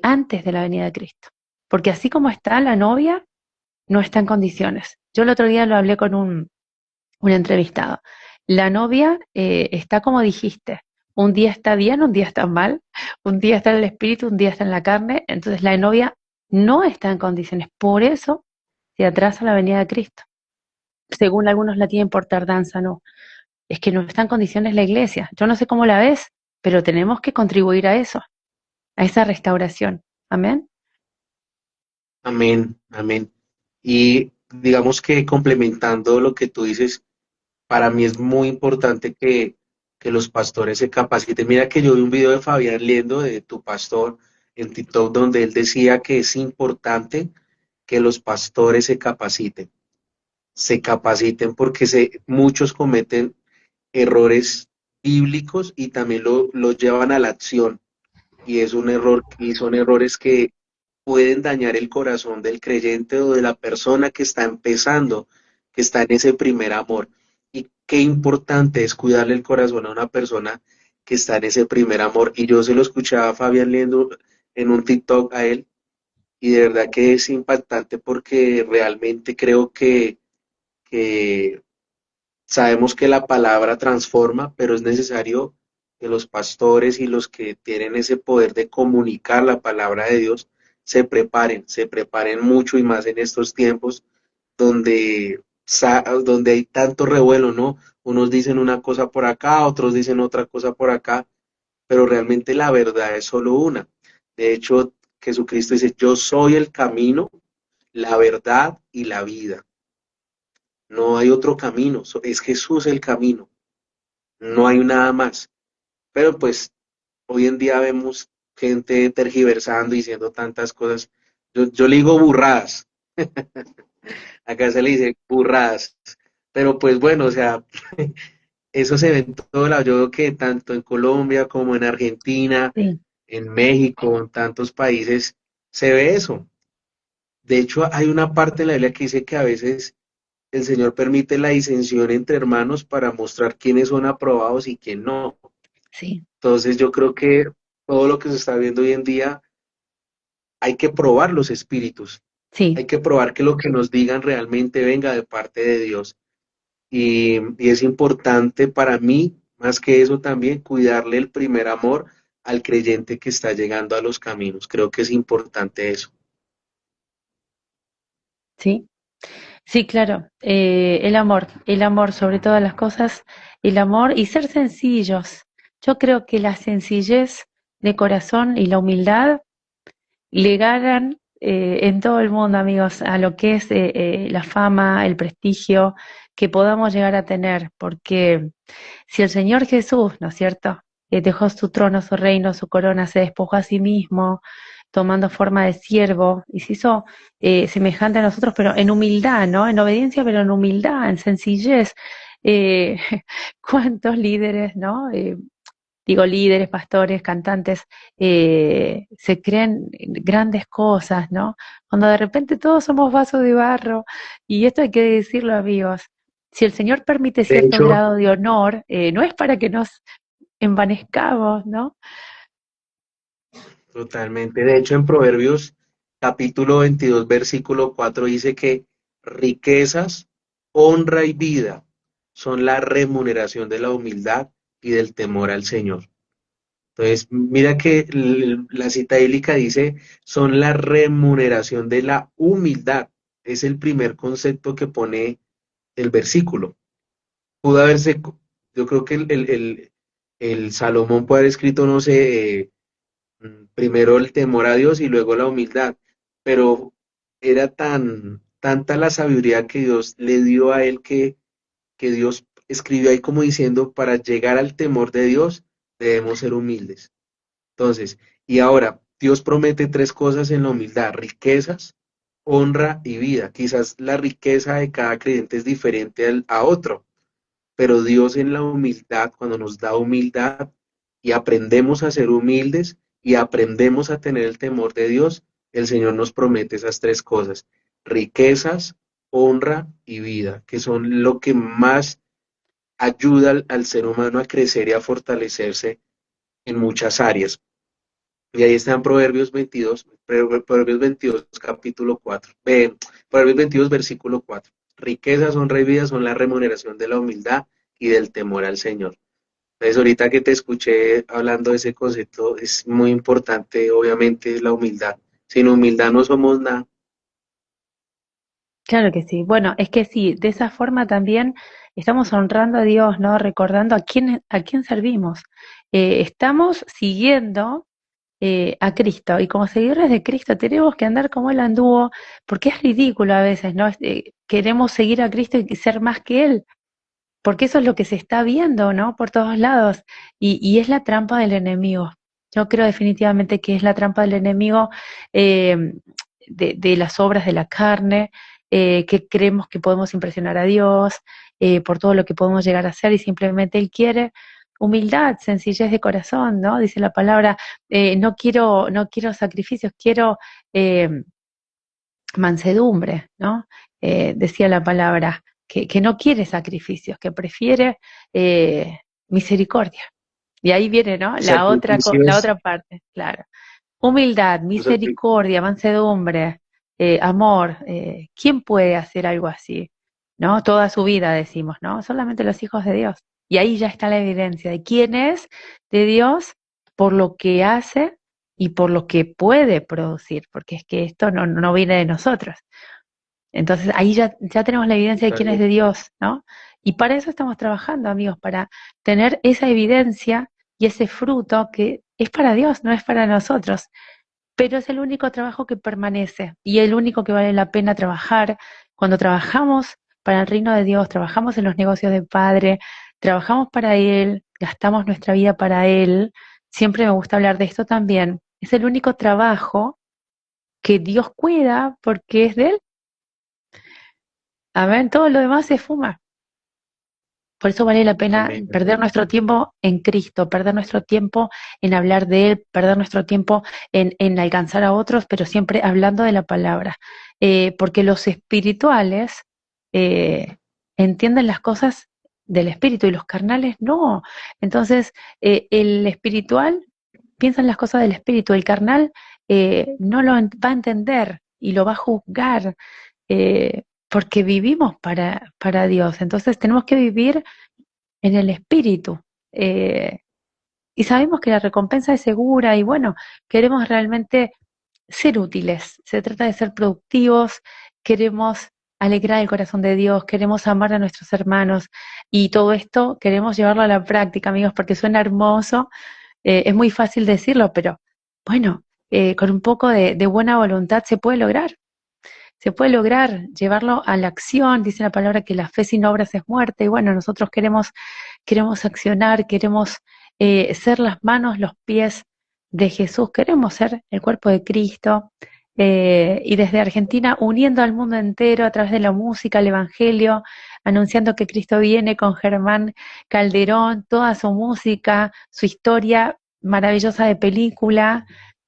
antes de la venida de Cristo. Porque así como está la novia, no está en condiciones. Yo el otro día lo hablé con un entrevistado. La novia está como dijiste, un día está bien, un día está mal, un día está en el espíritu, un día está en la carne, entonces la novia no está en condiciones. Por eso se atrasa la venida de Cristo. Según algunos la tienen por tardanza, no. Es que no está en condiciones la iglesia. Yo no sé cómo la ves, pero tenemos que contribuir a eso, a esa restauración. Amén. Amén, amén. Y digamos que complementando lo que tú dices, para mí es muy importante que los pastores se capaciten. Mira que yo vi un video de Fabián Liendo, de tu pastor, en TikTok, donde él decía que es importante que los pastores se capaciten porque muchos cometen errores bíblicos y también lo llevan a la acción. Y es un error, y son errores que pueden dañar el corazón del creyente o de la persona que está empezando, que está en ese primer amor. Y qué importante es cuidarle el corazón a una persona que está en ese primer amor. Y yo se lo escuchaba a Fabián leyendo en un TikTok a él, y de verdad que es impactante porque realmente creo que sabemos que la palabra transforma, pero es necesario que los pastores y los que tienen ese poder de comunicar la palabra de Dios se preparen mucho y más en estos tiempos donde hay tanto revuelo, ¿no? Unos dicen una cosa por acá, otros dicen otra cosa por acá, pero realmente la verdad es solo una. De hecho, Jesucristo dice, yo soy el camino, la verdad y la vida. No hay otro camino, es Jesús el camino, no hay nada más. Pero pues hoy en día vemos gente tergiversando, diciendo tantas cosas. Yo le digo burradas, acá se le dice burradas. Pero pues bueno, o sea, eso se ve en todo lado. Yo veo que tanto en Colombia como en Argentina, Sí, en México, en tantos países, se ve eso. De hecho, hay una parte de la Biblia que dice que a veces el Señor permite la disensión entre hermanos para mostrar quiénes son aprobados y quién no. sí, Entonces yo creo que todo lo que se está viendo hoy en día hay que probar los espíritus, sí. hay que probar que lo que nos digan realmente venga de parte de Dios. Y es importante para mí, más que eso también, cuidarle el primer amor al creyente que está llegando a los caminos. Creo que es importante eso. Sí, sí, claro. El amor sobre todas las cosas, el amor y ser sencillos. Yo creo que la sencillez de corazón y la humildad le ganan en todo el mundo, amigos, a lo que es la fama, el prestigio que podamos llegar a tener, porque si el Señor Jesús, ¿no es cierto?, dejó su trono, su reino, su corona, se despojó a sí mismo, tomando forma de siervo, y se hizo semejante a nosotros, pero en humildad, ¿no? En obediencia, pero en humildad, en sencillez. Eh, ¿Cuántos líderes, ¿no? Digo, líderes, pastores, cantantes, se creen grandes cosas, ¿no? Cuando de repente todos somos vasos de barro, y esto hay que decirlo, amigos. Si el Señor permite De cierto hecho, grado de honor, no es para que nos envanezcamos, ¿no? totalmente. De hecho, en Proverbios capítulo 22 versículo 4 dice que riquezas, honra y vida son la remuneración de la humildad y del temor al Señor. Entonces, mira que la cita bíblica dice, son la remuneración de la humildad. Es el primer concepto que pone el versículo. Pudo haberse, yo creo que el Salomón puede haber escrito, no sé, primero el temor a Dios y luego la humildad, pero era tanta la sabiduría que Dios le dio a él que Dios escribió ahí como diciendo, para llegar al temor de Dios debemos ser humildes. Entonces, y ahora, Dios promete tres cosas en la humildad, riquezas, honra y vida. Quizás la riqueza de cada creyente es diferente a otro, pero Dios en la humildad, cuando nos da humildad y aprendemos a ser humildes y aprendemos a tener el temor de Dios, el Señor nos promete esas tres cosas, riquezas, honra y vida, que son lo que más ayuda al ser humano a crecer y a fortalecerse en muchas áreas. Y ahí están Proverbios 22, Proverbios 22, capítulo 4. Proverbios 22, versículo 4. Riquezas, honra y vida son la remuneración de la humildad y del temor al Señor. Entonces, ahorita que te escuché hablando de ese concepto, es muy importante, obviamente, la humildad. Sin humildad no somos nada. Claro que sí. Bueno, es que sí, de esa forma también estamos honrando a Dios, ¿no? Recordando a quién servimos. Estamos siguiendo a Cristo. Y como seguidores de Cristo tenemos que andar como Él anduvo, porque es ridículo a veces, ¿no? Queremos seguir a Cristo y ser más que Él, porque eso es lo que se está viendo, ¿no? Por todos lados. Y es la trampa del enemigo. Yo creo definitivamente que es la trampa del enemigo eh, de las obras de la carne, que creemos que podemos impresionar a Dios por todo lo que podemos llegar a hacer y simplemente Él quiere humildad, sencillez de corazón, ¿no? Dice la palabra, no quiero sacrificios, quiero eh, mansedumbre, ¿no? Decía la palabra, que no quiere sacrificios, que prefiere misericordia. Y ahí viene, ¿no? La Sacrificios, otra parte, claro. Humildad, misericordia, mansedumbre, amor. ¿Quién puede hacer algo así? ¿No? Toda su vida decimos, ¿no? Solamente los hijos de Dios. Y ahí ya está la evidencia de quién es de Dios por lo que hace y por lo que puede producir, porque es que esto no viene de nosotros. Entonces ahí ya tenemos la evidencia de quién es de totalmente. Dios, ¿no? Y para eso estamos trabajando, amigos, para tener esa evidencia y ese fruto que es para Dios, no es para nosotros. pero es el único trabajo que permanece y el único que vale la pena trabajar. Cuando trabajamos para el reino de Dios, trabajamos en los negocios del Padre, trabajamos para Él, gastamos nuestra vida para Él. Siempre me gusta hablar de esto también. Es el único trabajo que Dios cuida porque es de Él. Amén, todo lo demás se fuma. Por eso vale la pena Amén. perder nuestro tiempo en Cristo, perder nuestro tiempo en hablar de Él, perder nuestro tiempo en alcanzar a otros, pero siempre hablando de la palabra. Porque los espirituales eh, entienden las cosas del espíritu y los carnales no. Entonces, el espiritual piensa en las cosas del espíritu, el carnal no lo va a entender y lo va a juzgar. Porque vivimos para Dios, entonces tenemos que vivir en el espíritu. eh, y sabemos que la recompensa es segura y bueno, queremos realmente ser útiles. Se trata de ser productivos, queremos alegrar el corazón de Dios, queremos amar a nuestros hermanos y todo esto queremos llevarlo a la práctica, amigos, porque suena hermoso, es muy fácil decirlo, pero bueno, con un poco de buena voluntad se puede lograr. Se puede lograr llevarlo a la acción, dice la palabra que la fe sin obras es muerte, y bueno, nosotros queremos accionar, queremos ser las manos, los pies de Jesús, queremos ser el cuerpo de Cristo, y desde Argentina uniendo al mundo entero a través de la música, el Evangelio, anunciando que Cristo viene con Germán Calderón, toda su música, su historia maravillosa de película.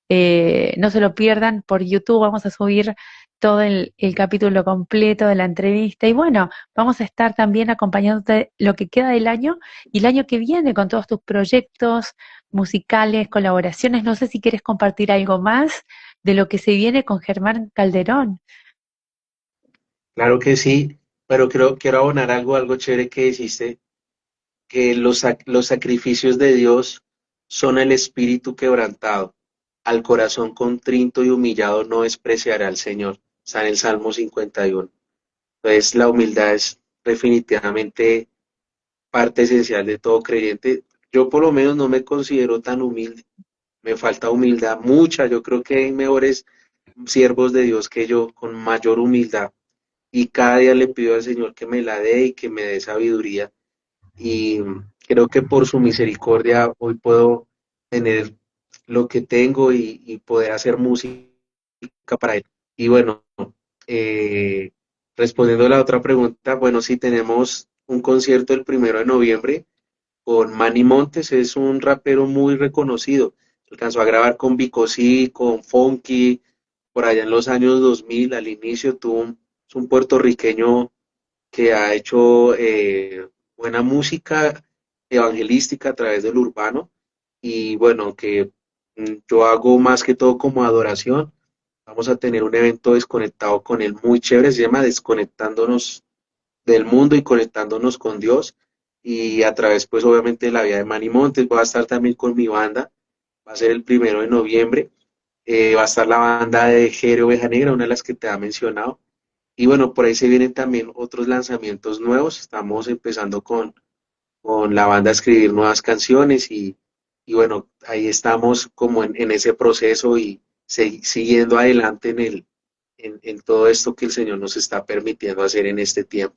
No se lo pierdan por YouTube, vamos a subir todo el capítulo completo de la entrevista y bueno, vamos a estar también acompañándote lo que queda del año y el año que viene con todos tus proyectos musicales, colaboraciones. No sé si quieres compartir algo más de lo que se viene con Germán Calderón. Claro que sí, pero quiero abonar algo chévere que dijiste, que los sacrificios de Dios son el espíritu quebrantado. Al corazón contrito y humillado no despreciará al Señor. Está en el Salmo 51. Entonces, la humildad es definitivamente parte esencial de todo creyente. Yo por lo menos no me considero tan humilde. Me falta humildad, mucha. Yo creo que hay mejores siervos de Dios que yo, con mayor humildad. Y cada día le pido al Señor que me la dé y que me dé sabiduría. Y creo que por su misericordia hoy puedo tener lo que tengo y poder hacer música para él. Y bueno, eh, respondiendo a la otra pregunta, bueno, sí tenemos un concierto el 1 de noviembre con Manny Montes, es un rapero muy reconocido. Alcanzó a grabar con Vico C, con Funky, por allá en los años 2000, al inicio es un puertorriqueño que ha hecho buena música evangelística a través del urbano y bueno, que yo hago más que todo como adoración. Vamos a tener un evento desconectado con él muy chévere, se llama Desconectándonos del Mundo y Conectándonos con Dios. Y a través, pues obviamente, de la vida de Manny Montes, voy a estar también con mi banda, va a ser el 1 de noviembre. Va a estar la banda de Jere Oveja Negra, una de las que te ha mencionado. Y bueno, por ahí se vienen también otros lanzamientos nuevos. Estamos empezando con la banda a escribir nuevas canciones y bueno, ahí estamos como en ese proceso y siguiendo adelante en todo esto que el Señor nos está permitiendo hacer en este tiempo.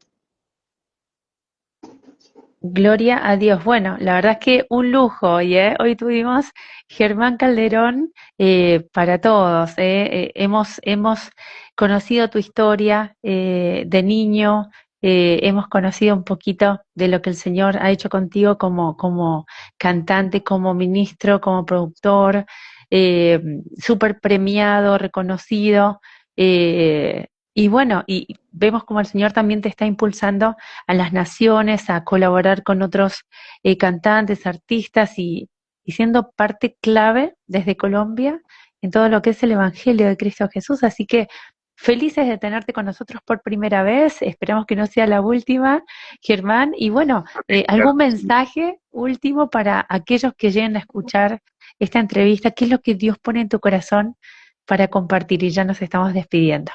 Gloria a Dios. Bueno, la verdad es que un lujo hoy, ¿eh? Hoy tuvimos Germán Calderón para todos, ¿eh? Hemos conocido tu historia de niño, hemos conocido un poquito de lo que el Señor ha hecho contigo como cantante, como ministro, como productor, eh, súper premiado, reconocido. Y bueno, y vemos como el Señor también te está impulsando a las naciones, a colaborar con otros cantantes, artistas y siendo parte clave desde Colombia en todo lo que es el Evangelio de Cristo Jesús. Así que felices de tenerte con nosotros por primera vez. Esperamos que no sea la última, Germán. Y bueno, Claro ¿algún que sí. mensaje último para aquellos que lleguen a escuchar esta entrevista? ¿Qué es lo que Dios pone en tu corazón para compartir? Y ya nos estamos despidiendo.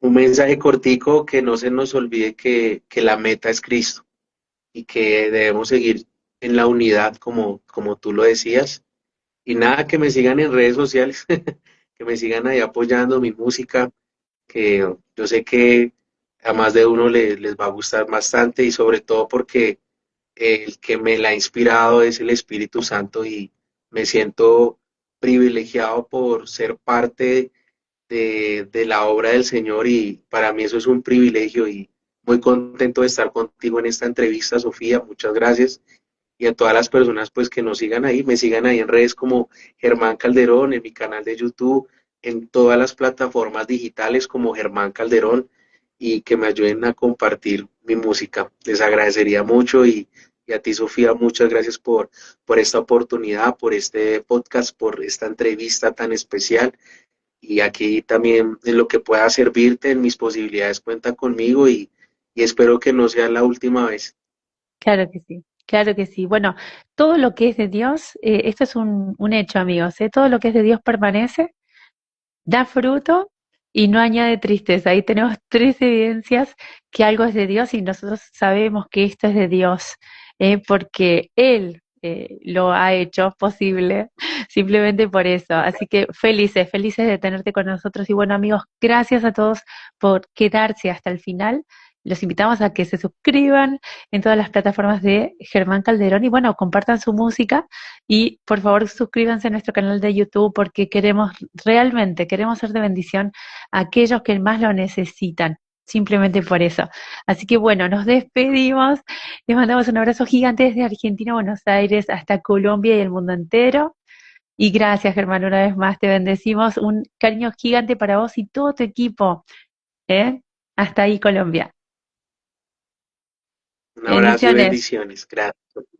Un mensaje cortico, que no se nos olvide que la meta es Cristo y que debemos seguir en la unidad como tú lo decías Y nada, que me sigan en redes sociales, que me sigan ahí apoyando mi música, que yo sé que a más de uno les va a gustar bastante y sobre todo porque el que me la ha inspirado es el Espíritu Santo y me siento privilegiado por ser parte de la obra del Señor y para mí eso es un privilegio y muy contento de estar contigo en esta entrevista, Sofía. Muchas gracias. Y a todas las personas pues que nos sigan ahí, me sigan ahí en redes como Germán Calderón, en mi canal de YouTube, en todas las plataformas digitales como Germán Calderón y que me ayuden a compartir mi música. Les agradecería mucho y a ti, Sofía, muchas gracias por esta oportunidad, por este podcast, por esta entrevista tan especial. Y aquí también en lo que pueda servirte, en mis posibilidades, cuenta conmigo y espero que no sea la última vez. Claro que sí, claro que sí. Bueno, todo lo que es de Dios, esto es un hecho, amigos, todo lo que es de Dios permanece, da fruto y no añade tristeza. Ahí tenemos tres evidencias que algo es de Dios y nosotros sabemos que esto es de Dios, porque Él lo ha hecho posible, simplemente por eso. Así que felices, felices de tenerte con nosotros. Y bueno, amigos, gracias a todos por quedarse hasta el final. Los invitamos a que se suscriban en todas las plataformas de Germán Calderón y bueno, compartan su música y por favor suscríbanse a nuestro canal de YouTube porque queremos realmente, queremos ser de bendición a aquellos que más lo necesitan, simplemente por eso. Así que bueno, nos despedimos, les mandamos un abrazo gigante desde Argentina, Buenos Aires, hasta Colombia y el mundo entero. Y gracias, Germán, una vez más te bendecimos. Un cariño gigante para vos y todo tu equipo. ¿Eh? Hasta ahí, Colombia. Un abrazo y Bendiciones. bendiciones. Gracias.